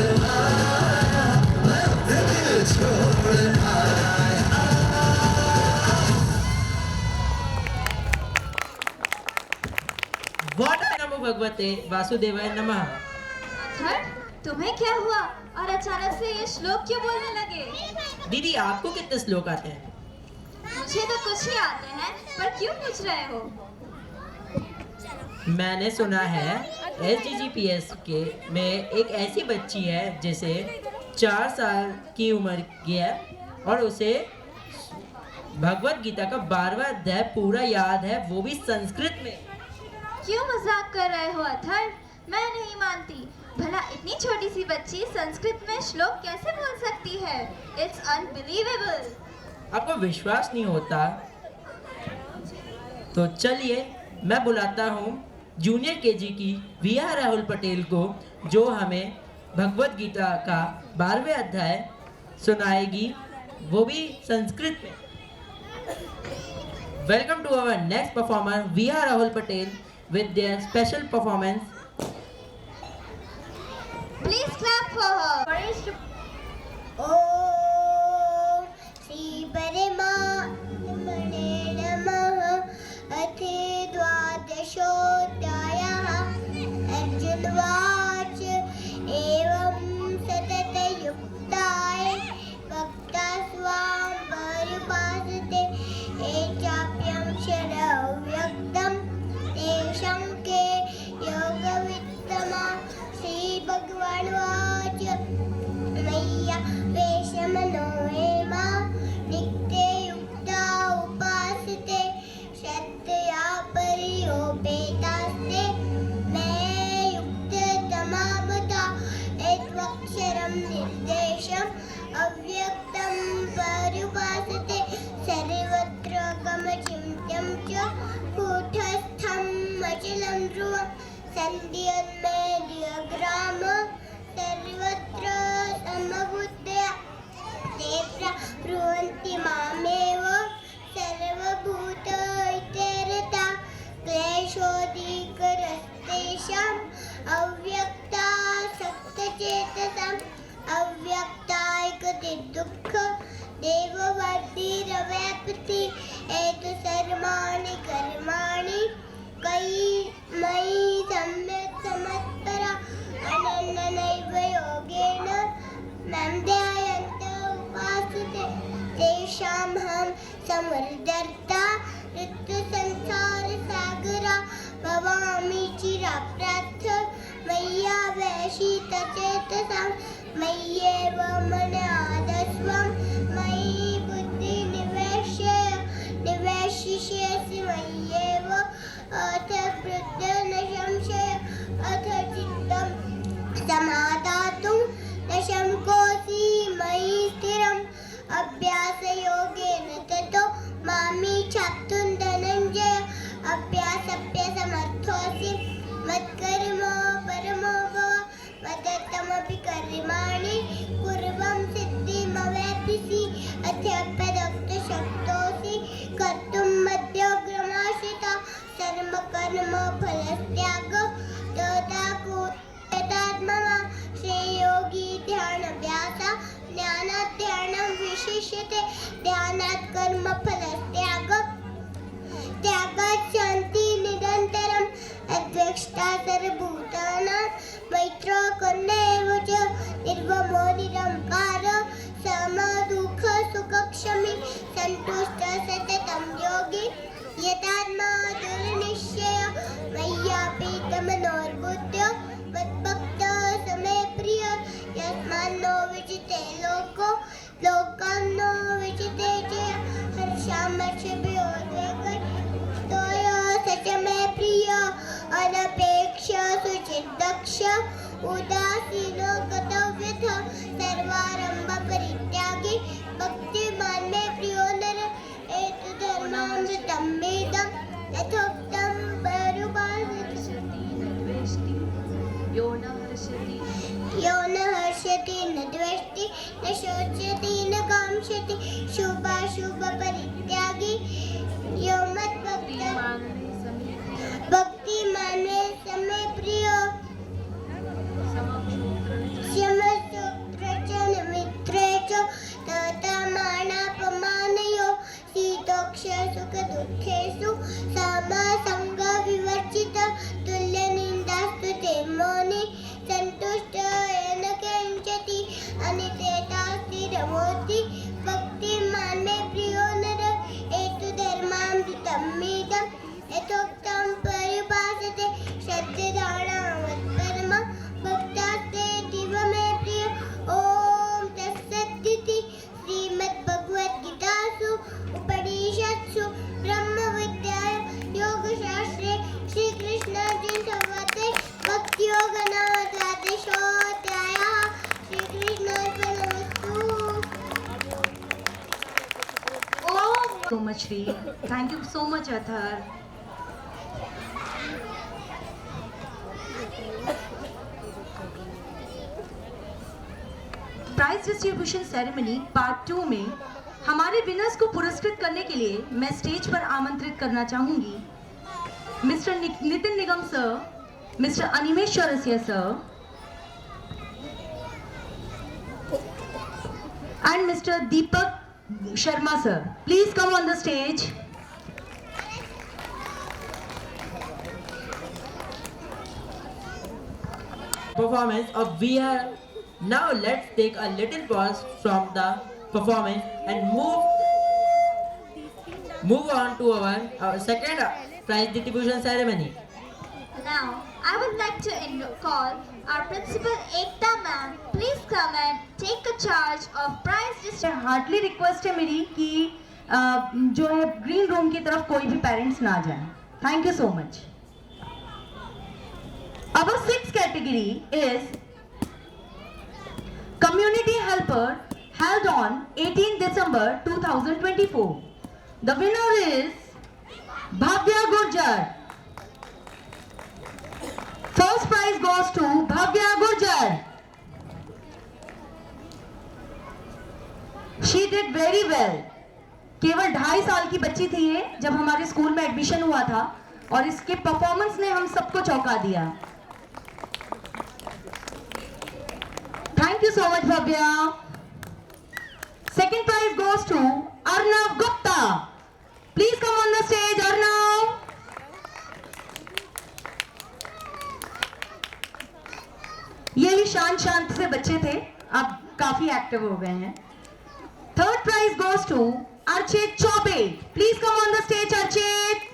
भगवते वासुदेवाय नमः। अथर्व, तुम्हें क्या हुआ और अचानक से ये श्लोक क्यों बोलने लगे? दीदी आपको कितने श्लोक आते हैं? मुझे तो कुछ ही आते हैं, पर क्यों पूछ रहे हो? मैंने सुना है SDGPS के में एक ऐसी बच्ची है जिसे 4 साल की उम्र की है और उसे भगवत गीता का 12वां अध्याय पूरा याद है, वो भी संस्कृत में। क्यों मजाक कर रहे हो अथर्व? मैं नहीं मानती। भला इतनी छोटी सी बच्ची संस्कृत में श्लोक कैसे बोल सकती है? It's unbelievable. आपको विश्वास नहीं होता तो चलिए मैं बुलाता हूँ जूनियर KG की VR राहुल पटेल को, जो हमें भगवत गीता का 12वें अध्याय सुनाएगी, वो भी संस्कृत में। Welcome to our next performer VR Rahul Patel with their special performance. Please clap for her. ॐ श्री परमात्मने नमः। अथ द्वादशोऽध्यायः। अर्जुनवाच एवं सततयुक्ताय भक्ता स्वां पर्युपासते ये चाप्यं क्षरव्यक्तम् तेषां के योगवित्तमा। श्रीभगवानुवाच मय्या वेशमनो ये मां नित्ये युक्ता उपासते श्रद्धया परियोपेतास्ते मे युक्ततमा मता। एत्वक्षरं निर्देशम् अव्यक्तं पर्युपासते सर्वत्र गमचिन्त्यं च कूटस्थम् अचलं ध्रुवम् सन्ध्यन्मेद्यग्राम सर्वत्र समबुद्धया ते ब्रुवन्ति मामेव सर्वभूतहिते क्लेशोऽधिकरस्तेषाम् अव्यक्तासक्तचेतसाम् अव्यक्तायकते दुःख देववर्धिरव्याप्ति एतु सर्वाणि कर्माणि मयि सम्यक् समत्परा अनन्यनैव योगेन मां ध्यायन्त उपासते तेषामहं समुद्धर्ता ऋतुसंसारसागरा भवामि चिराप्रार्थ मय्यावेशितचेतसां मय्येव मनादस्वं मयि बुद्धिनिवेशिष्यसि मय्येव अथ प्रत्यन संशय अथ चित्तं समादातुं न शङ्कोऽसि मयि स्थिरम् अभ्यासयोगेन ततो मामि चाप्तुं धनञ्जय अभ्यासप्यसमर्थोऽसि मत्कर्म परमो भव मदर्थमपि कर्माणि कुर्वं सिद्धिमवाप्स्यसि अथ्यप्यदक्तशक्तोऽसि कर्तुं मध्यग्रमाश्रिता सर्वकर्म फलत्याग तथा कुर्यात्ममा श्रेयोगी ध्यानाभ्यासा ज्ञानात् ध्यानं विशिष्यते ध्यानात् कर्म फलत्याग त्यागात् शान्ति निरन्तरम् अद्वेष्टा सर्वभूतानां मैत्रो करुणैव च निर्ममो निरहङ्कार समदुःखसुखक्षमी सन्तुष्टः सततं योगी यतात्मा दुर्निश्चय मय्यापीतमनोर्बुद्ध्य मद्भक्तः समे प्रिय यस्मान्नो विजिते लोको लोकान्नो विजिते च हर्षामर्षभयोद्वेगतोय स च मे प्रिय अनपेक्ष सुचिर्दक्ष उदासीनो गतव्यथ सर्वारम्भ परित्यागी भक्तिमान् मे प्रियो नर एतद्धर्मामृतं वेदं यथोक्तं पर्युपासते यो न हर्षति न द्वेष्टि न शोच्यति न काङ्क्षति शुभाशुभ परित्यागी यो भक्तिमान् मे समे प्रिय श्यमशुक्र च मित्रे च तथा मानापमानयो शीतोक्ष सुख दुःखेषु समसङ्ग विवर्जित तुल्यनिन्द so much, Shri. Thank you so much, Athar. Prize distribution ceremony part 2 में हमारे विनर्स को पुरस्कृत करने के लिए मैं स्टेज पर आमंत्रित करना चाहूंगी mister Nitin Nigam sir, mister Animesh Chaurasia sir and Mr. Deepak Sharma sir. Please come on the stage. Performance of We Are. Now let's take a little pause from the performance and move on to our second prize distribution ceremony. Now, I would like to call our principal Ekta ma'am. Please come and take a charge of prize distribution. Hardly request है मेरी कि जो है green room की तरफ कोई भी parents ना जाएं. Thank you so much. Our sixth category is Community Helper, held on 18 December 2024. The winner is Bhavya Gurjar. First prize goes to Bhavya Gurjar. She did very well. केवल 2.5 साल की बच्ची थी ये जब हमारे स्कूल में एडमिशन हुआ था और इसके परफॉर्मेंस ने हम सबको चौंका दिया. Thank you so much, Bhavya. Second prize goes to Arnav Gupta. Please come on the stage, Arnav. ये भी शांत से बच्चे थे, अब काफी एक्टिव हो गए हैं. Third prize goes to Archit Chobe. Please come on the stage, Archit.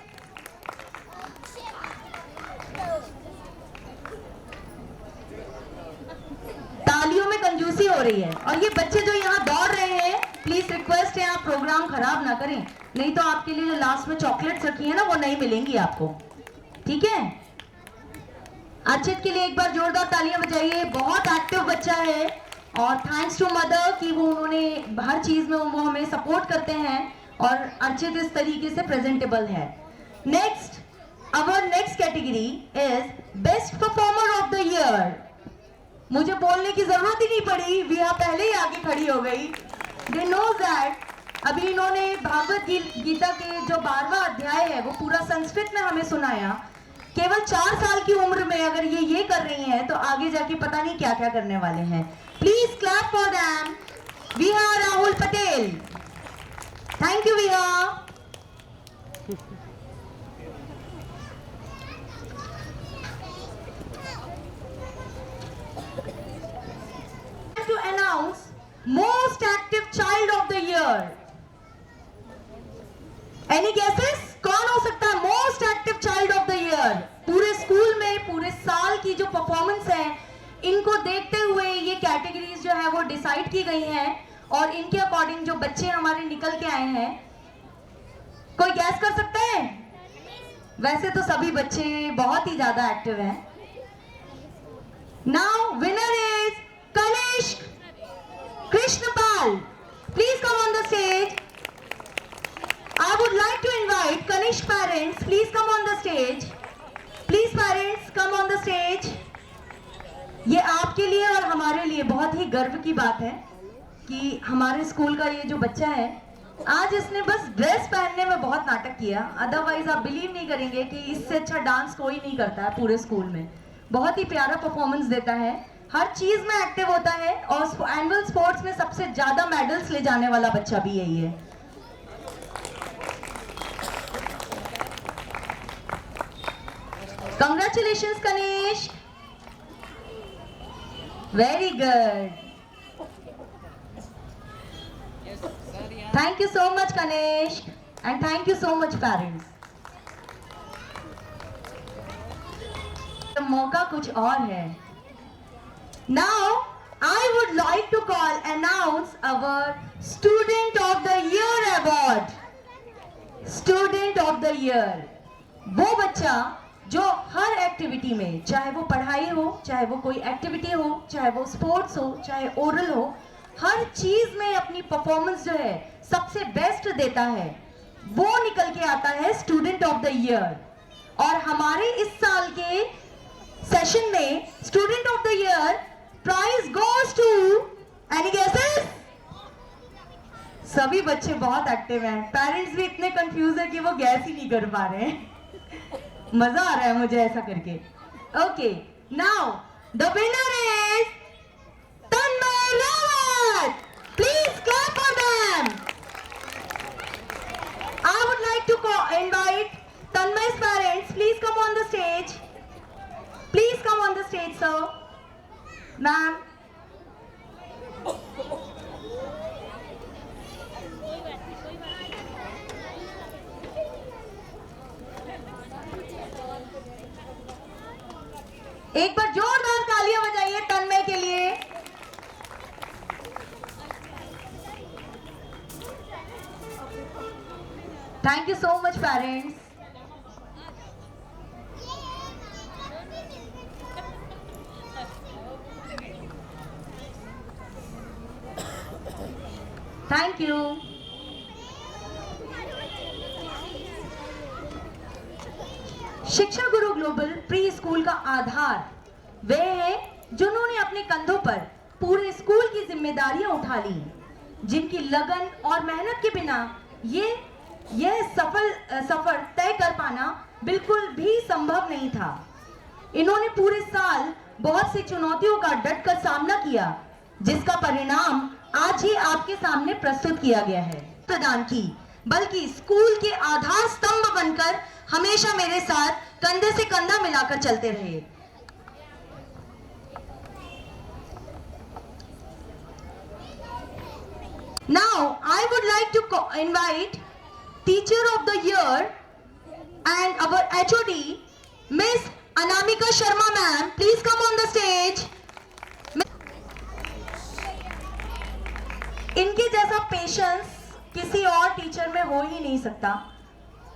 तालियों में कंजूसी हो रही है और ये बच्चे जो यहाँ दौड़ रहे हैं, प्लीज रिक्वेस्ट है आप प्रोग्राम खराब ना करें, नहीं तो आपके लिए जो लास्ट में चॉकलेट्स रखी है ना वो नहीं मिलेंगी आपको. ठीक है. अर्चित के लिए एक बार जोरदार तालियां बजाइए. बहुत एक्टिव बच्चा है और थैंक्स टू मदर कि वो उन्होंने हर चीज में वो हमें सपोर्ट करते हैं और अर्चित इस तरीके से प्रेजेंटेबल है. Next, our next category is best performer of the year. मुझे बोलने की जरूरत ही नहीं पड़ी, विया पहले ही आगे खड़ी हो गई. They know that. अभी इन्होंने भागवत गीता के जो 12वां अध्याय है वो पूरा संस्कृत में हमें सुनाया. केवल 4 साल की उम्र में अगर ये कर रही हैं तो आगे जाके पता नहीं क्या क्या करने वाले हैं. Please clap for them. विया राहुल पटेल. थैंक यू विया. To announce most active child of the year. Any guesses? कौन हो सकता है most active child of the year? पूरे स्कूल में पूरे साल की जो परफॉर्मेंस है इनको देखते हुए ये कैटेगरीज जो है वो डिसाइड की गई हैं और इनके अकॉर्डिंग जो बच्चे हमारे निकल के आए हैं, कोई गैस कर सकते हैं? वैसे तो सभी बच्चे बहुत ही ज्यादा एक्टिव हैं. Now winner is Kanishk Krishnapal. Please come on the stage. I would like to invite Kanishk parents. Please come on the stage. Please parents come on the stage. ये आपके लिए और हमारे लिए बहुत ही गर्व की बात है कि हमारे स्कूल का ये जो बच्चा है आज इसने बस ड्रेस पहनने में बहुत नाटक किया. अदरवाइज आप बिलीव नहीं करेंगे कि इससे अच्छा डांस कोई नहीं करता है पूरे स्कूल में. बहुत ही प्यारा परफॉर्मेंस देता है, हर चीज में एक्टिव होता है और एनुअल स्पोर्ट्स में सबसे ज्यादा मेडल्स ले जाने वाला बच्चा भी यही है. Congratulations Kanish. Very good. Thank you so much Kanish and thank you so much parents. मौका कुछ और है. Now I would like to announce our Student of the Year award. Student of the Year, वो बच्चा जो हर activity में, चाहे वो पढ़ाई हो, चाहे वो कोई एक्टिविटी हो, चाहे वो स्पोर्ट्स हो, चाहे ओरल हो, हर चीज में अपनी परफॉर्मेंस जो है सबसे बेस्ट देता है. वो निकल के आता है स्टूडेंट ऑफ द ईयर। और हमारे इस साल के सेशन में student of the year prize goes to any guesses? सभी बच्चे बहुत एक्टिव हैं, पेरेंट्स भी इतने कंफ्यूज है कि वो गैस ही नहीं कर पा रहे हैं। मजा आ रहा है मुझे ऐसा करके। Okay, now the winner is Tanmay Rawat. Please clap for them. I would like to invite Tanmay's parents. Please come on the stage. Please come on the stage, sir. Ma'am. एक बार जोरदार तालियां बजाइए तन्मय के लिए। Thank you so much, parents. Thank you. शिक्षा गुरु global pre school का आधार वे हैं जिन्होंने अपने कंधों पर पूरे स्कूल की जिम्मेदारियां उठा ली, जिनकी लगन और मेहनत के बिना यह सफर तय कर पाना बिल्कुल भी संभव नहीं था। इन्होंने पूरे साल बहुत सी चुनौतियों का डटकर सामना किया, जिसका परिणाम आज ही आपके सामने प्रस्तुत किया गया है। प्रदान की, बल्कि स्कूल के आधार स्तंभ बनकर हमेशा मेरे साथ कंधे से कंधा मिलाकर चलते रहे। Now I would like to invite Teacher of the Year and our HOD, Miss Anamika Sharma ma'am. Please come on the stage. इनके जैसा पेशेंस किसी और टीचर में हो ही नहीं सकता।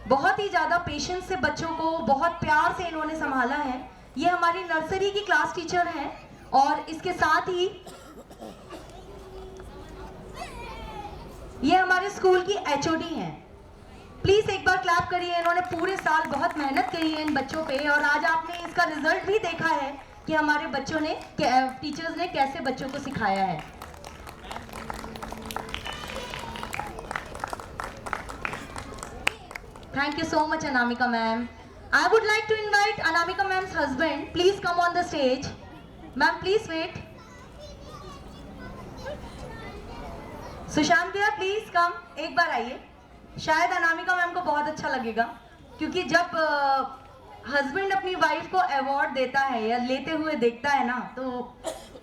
बहुत ही ज्यादा पेशेंस से बच्चों को बहुत प्यार से इन्होंने संभाला है। ये हमारी नर्सरी की क्लास टीचर हैं और इसके साथ ही ये हमारे स्कूल की एचओडी हैं। प्लीज एक बार क्लैप करिए। इन्होंने पूरे साल बहुत मेहनत करी है इन बच्चों पे और आज आपने इसका रिजल्ट भी देखा है कि हमारे बच्चों ने, टीचर्स ने कैसे बच्चों को सिखाया है। Thank you so much, Anamika ma'am. I would like to invite Anamika ma'am's husband. Please come on the stage. Ma'am, please wait. Sushant भैया प्लीज कम, एक बार आइए। शायद अनामिका मैम को बहुत अच्छा लगेगा, क्योंकि जब हस्बैंड अपनी वाइफ को अवार्ड देता है या लेते हुए देखता है ना, तो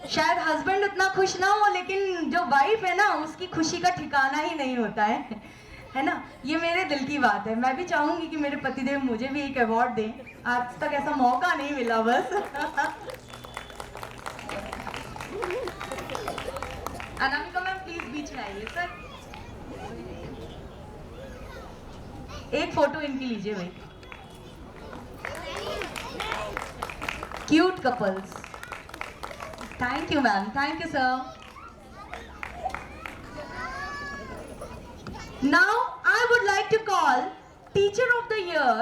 शायद हस्बैंड उतना खुश ना हो, लेकिन जो वाइफ है ना उसकी खुशी का ठिकाना ही नहीं होता है ना। ये मेरे दिल की बात है। मैं भी चाहूंगी कि मेरे पतिदेव मुझे भी एक अवार्ड दें। आज तक ऐसा मौका नहीं मिला बस। अनामिका मैम प्लीज बीच में आइए सर। एक फोटो इनकी लीजिए भाई। Cute couples. Thank you ma'am, thank you sir. Now I would like to call Teacher of the Year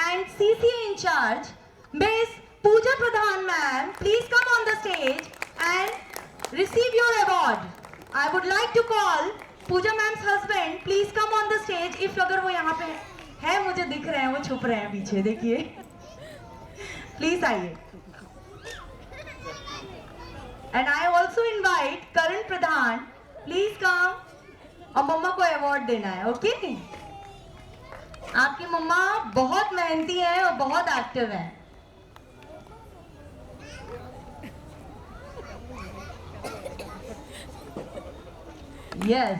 and CCA in charge, Miss Pooja Pradhan ma'am. Please come on the stage and receive your award. I would like to call Pooja ma'am's husband. Please come on the stage. If अगर वो यहाँ पे है, मुझे दिख रहे हैं, वो छुप रहे हैं पीछे, देखिए। Please आइए। And I also invite Karan Pradhan. Please come. और मम्मा को अवार्ड देना है, ओके? आपकी मम्मा बहुत मेहनती है और बहुत एक्टिव है। Yes.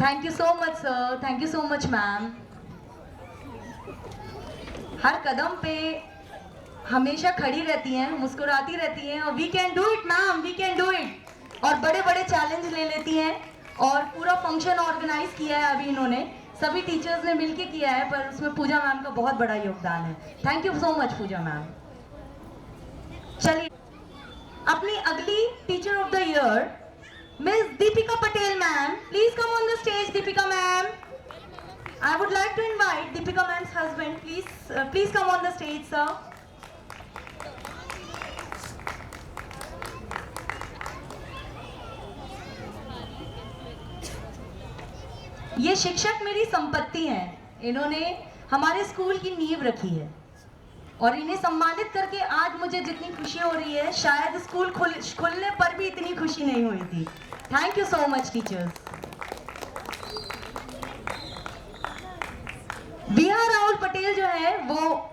Thank you so much sir, thank you so much ma'am. हर कदम पे हमेशा खड़ी रहती हैं, मुस्कुराती रहती हैं और we can do it ma'am, we can do it. और बड़े बड़े चैलेंज ले लेती हैं और पूरा फंक्शन ऑर्गेनाइज किया है अभी इन्होंने, सभी टीचर्स ने मिलके किया है, पर उसमें पूजा मैम का बहुत बड़ा योगदान है। Thank you so much Pooja ma'am. चलिए अपनी अगली teacher of the year Miss Deepika Patel ma'am, please come on the stage. Deepika ma'am, I would like to invite Deepika ma'am's husband. Please come on the stage, sir. ये शिक्षक मेरी संपत्ति हैं। इन्होंने हमारे स्कूल की नींव रखी है और इन्हें सम्मानित करके आज मुझे जितनी खुशी हो रही है शायद स्कूल खुलने पर भी इतनी खुशी नहीं हुई थी। Thank you so much teachers. Bihar Rahul Patel जो है वो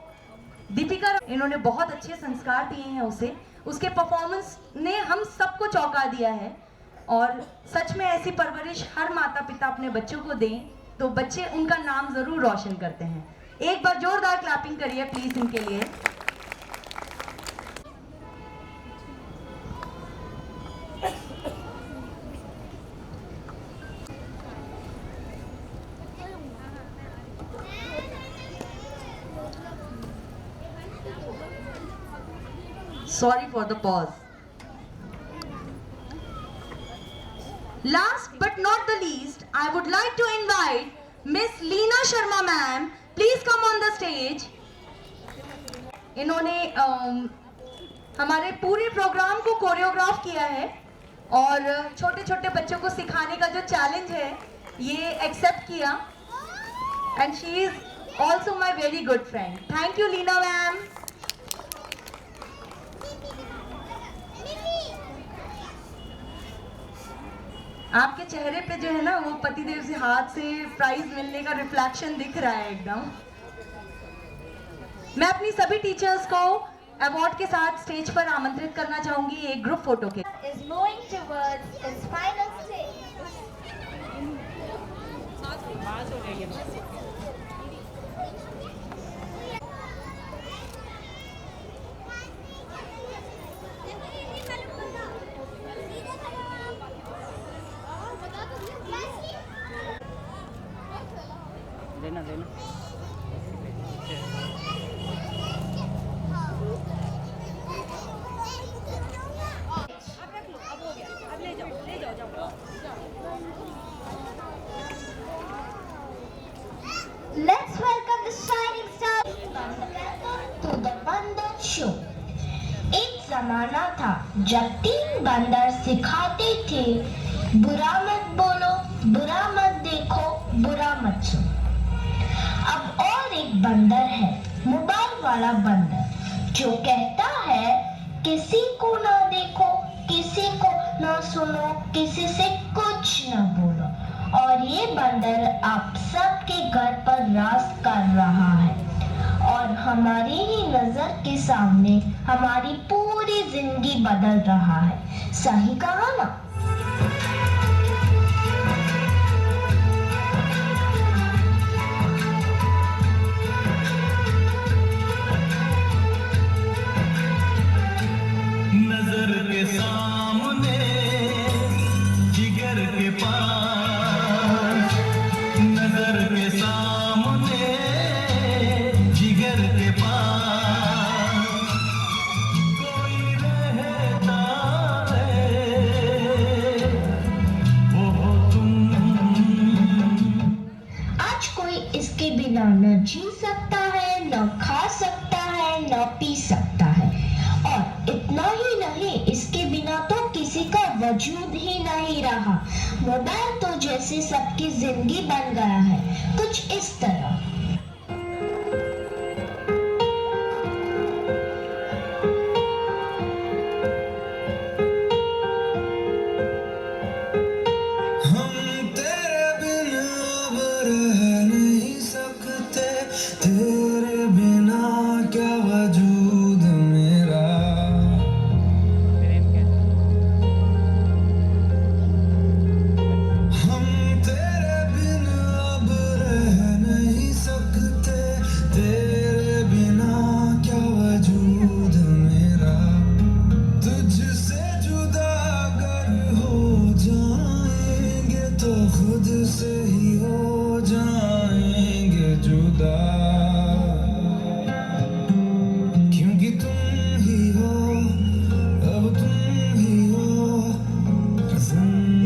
दीपिका, इन्होंने बहुत अच्छे संस्कार दिए हैं उसे। उसके परफॉर्मेंस ने हम सबको चौंका दिया है और सच में ऐसी परवरिश हर माता पिता अपने बच्चों को दें तो बच्चे उनका नाम जरूर रोशन करते हैं। एक बार जोरदार क्लैपिंग करिए प्लीज इनके लिए। Sorry for the pause. Last but not the least, I would like to invite Miss Leena Sharma ma'am. Please come on the stage. इन्होंने हमारे पूरे प्रोग्राम को कोरियोग्राफ किया है और छोटे छोटे बच्चों को सिखाने का जो चैलेंज है ये एक्सेप्ट किया and she is also my very good friend. Thank you Leena ma'am. आपके चेहरे पे जो है ना वो पतिदेव से हाथ से प्राइज मिलने का रिफ्लेक्शन दिख रहा है एकदम। मैं अपनी सभी टीचर्स को अवार्ड के साथ स्टेज पर आमंत्रित करना चाहूंगी एक ग्रुप फोटो के। Is moving towards its final stage. लेना Let's welcome the shining star to the बंदर शो। एक जमाना था जब 3 बंदर सिखाते थे बुरा मत बोलो, बुरा मत देखो, बुरा मत सुनो। अब और एक बंदर है, मोबाइल वाला बंदर, जो कहता है किसी को ना देखो, किसी को ना सुनो, किसी से कुछ ना बोलो। और ये बंदर आप सबके घर पर राज कर रहा है और हमारी ही नजर के सामने हमारी पूरी जिंदगी बदल रहा है। सही कहा ना? नजर के सामने जिगर के पास, नजर के सामने जिगर के पास कोई रहता है, वो तुम। आज कोई इसके बिना न जी सकता है, न खा सकता है, न पी सकता है और इतना ही नहीं, इसके बिना तो किसी का वजूद ही नहीं रहा। मोबाइल तो जैसे सबकी जिंदगी बन गया है, कुछ इस तरह। हम तेरे बिन अब रह नहीं सकते, तेरे बिना क्या वजूद मेरा। हम तेरे बिन अब रह नहीं सकते, तेरे बिना क्या वजूद मेरा। तुझसे जुदा अगर हो जाएंगे तो खुद से ही हो जाएंगे जुदा, क्योंकि तुम ही हो, अब तुम ही हो जिंदगी।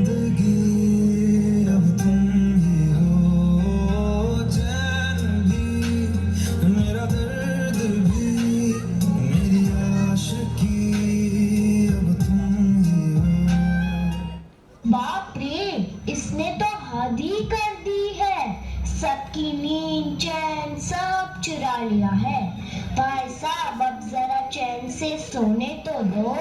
इसने तो हद ही कर दी है, सबकी नींद चैन सब चुरा लिया है। भाई साहब अब जरा चैन से सोने तो दो।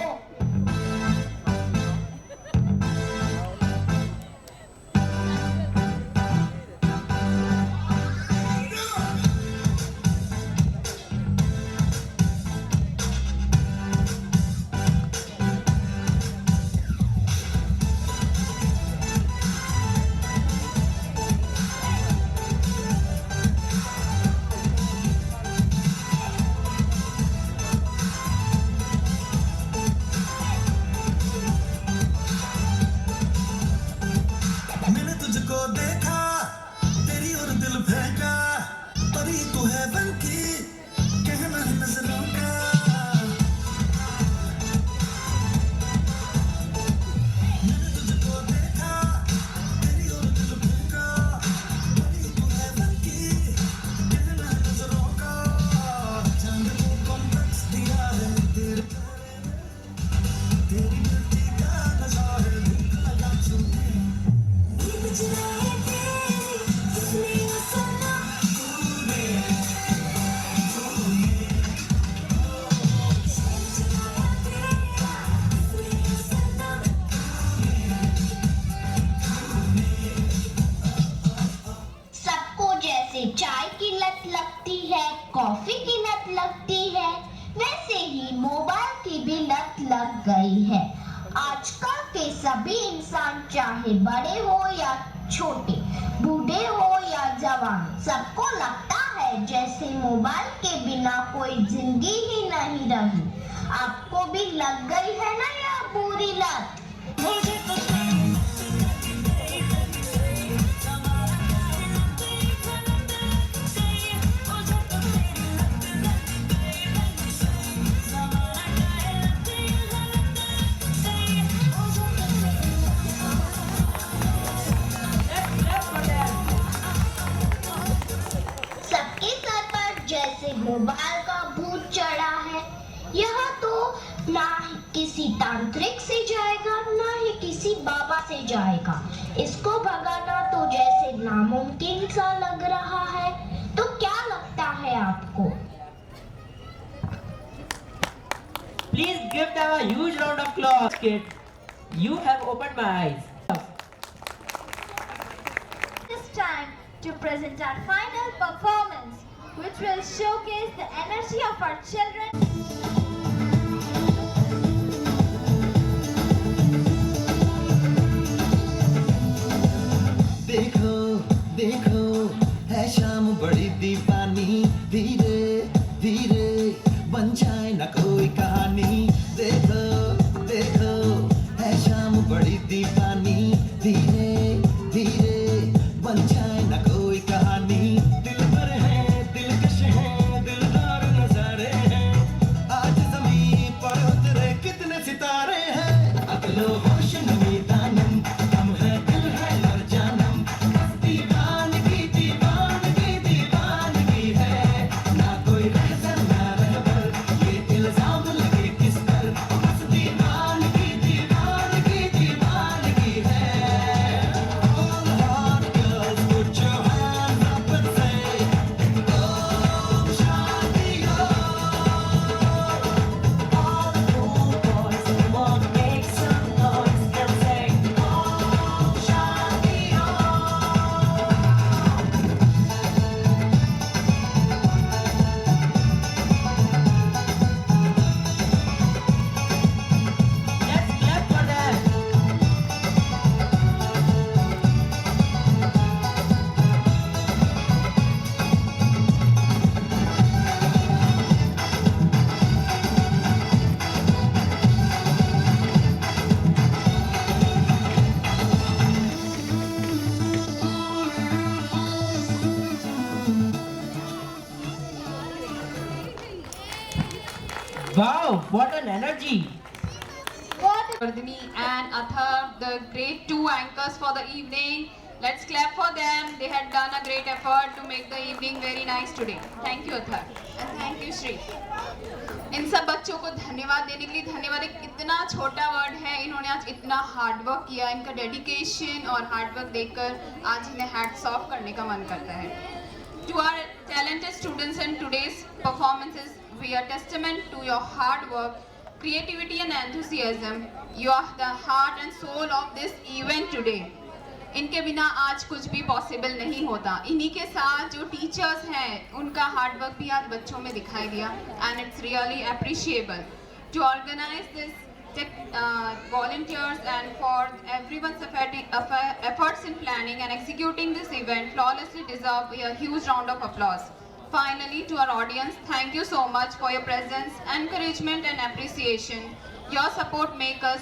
मैंने तुझको देखा, तेरी और दिल फेंका, परी तू है बनकी, कहना है नजरों का। मैंने तुझको देखा, तेरी और दिल फेंका, परी तू है बनकी, कहना है नजरों का। चांद को कॉम्प्लेक्स दिया है तेरे प्यारे ने, तेरी ब्यूटी का नशा है, भूख लगा सुने। सबको जैसे चाय की लत लगती है, कॉफी की लत लगती है, वैसे ही मोबाइल की भी लत लग गई है। आजकल के सभी इंसान, चाहे बड़े हो या छोटे, बूढ़े हो या जवान, सबको लगता है जैसे मोबाइल के बिना कोई जिंदगी ही नहीं रही। आपको भी लग गई है ना यह बुरी लत? सबके सर पर जैसे मोबाइल का भूत चढ़ा है। यह तो ना ही किसी तांत्रिक से जाएगा, ना ही किसी बाबा से जाएगा। इसको भगाना तो जैसे नामुमकिन सा लग रहा है। तो क्या लगता है आपको? Please give them a huge round of applause, kids. You have opened my eyes. It's time to present our final performance, which will showcase the energy of our children. देखो देखो है शाम बड़ी दीवानी, धीरे धीरे बन जाए न कोई कहानी। देखो देखो है शाम बड़ी दीवानी, धीरे धीरे बन जाए न कोई कहानी। दिल भर है, दिलकश है, दिलदार नजारे हैं, आज ज़मीं पर उतरे कितने सितारे हैं। अगलो होश नमी दानम, हम है दिल है और जानम, बस दीवानगी दीवानगी दीवानगी है। ना कोई रहज़र ना रहबर, ये इल्ज़ाम लगे किस पर, बस दीवानगी दीवानगी दीवानगी है। All the hot girls put your hands up and say, Om Shanti Om. All the cool boys who want to make some noise, they'll say, Om Shanti Om. Let's clap for them. Wow, what an energy! Vardhini and Athar, the great two anchors for the evening. Let's clap for them. They had done a great effort to make the evening very nice today. Thank you Athar and thank you Shri. इन सब बच्चों को धन्यवाद देने के लिए धन्यवाद एक इतना छोटा वर्ड है, इन्होंने आज इतना हार्ड वर्क किया, इनका डेडिकेशन और हार्ड वर्क देखकर आज इन्हें हैट्स ऑफ करने का मन करता है. To our talented students in today's performances, we are testament to your hard work, creativity and enthusiasm. You are the heart and soul of this event today. इनके बिना आज कुछ भी पॉसिबल नहीं होता. इन्हीं के साथ जो टीचर्स हैं उनका हार्ड वर्क भी आज बच्चों में दिखाई दिया and it's really appreciable. To organize this volunteers and for everyone's efforts in planning and executing this event flawlessly deserve a huge round of applause. Finally, to our audience, thank you so much for your presence, encouragement and appreciation. Your support makes us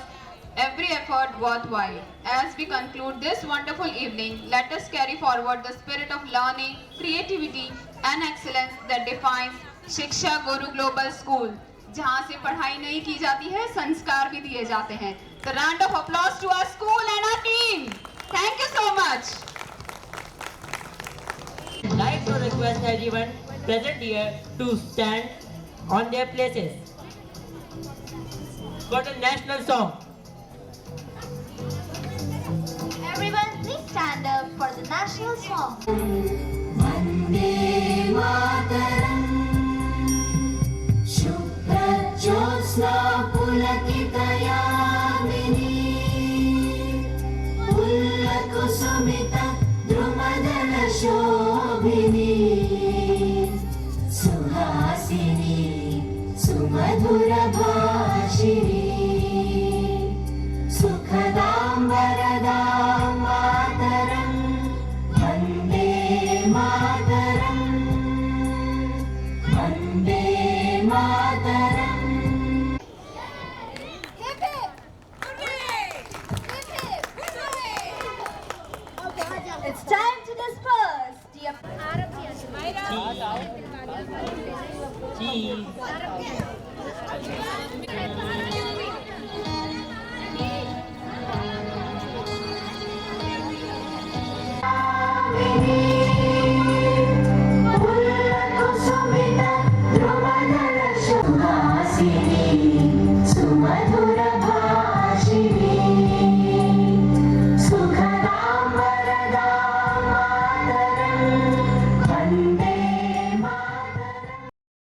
every effort worthwhile. As we conclude this wonderful evening, let us carry forward the spirit of learning, creativity and excellence that defines Shiksha Guru Global School. जहाँ से पढ़ाई नहीं की जाती है, संस्कार भी दिए जाते हैं. The round of applause to our school and our team. Thank you so much. I'd like to request everyone present here to stand on their places for the national song. Everyone, please stand up for the national song. Vande Mataram. Jyotsna pulakitayamini Pullakusumita drumadana shobhini Suhasini sumadhura bhashini Sukhadam varadam mataram Vande Mataram Vande Mataram. It's time to disperse. Cheese.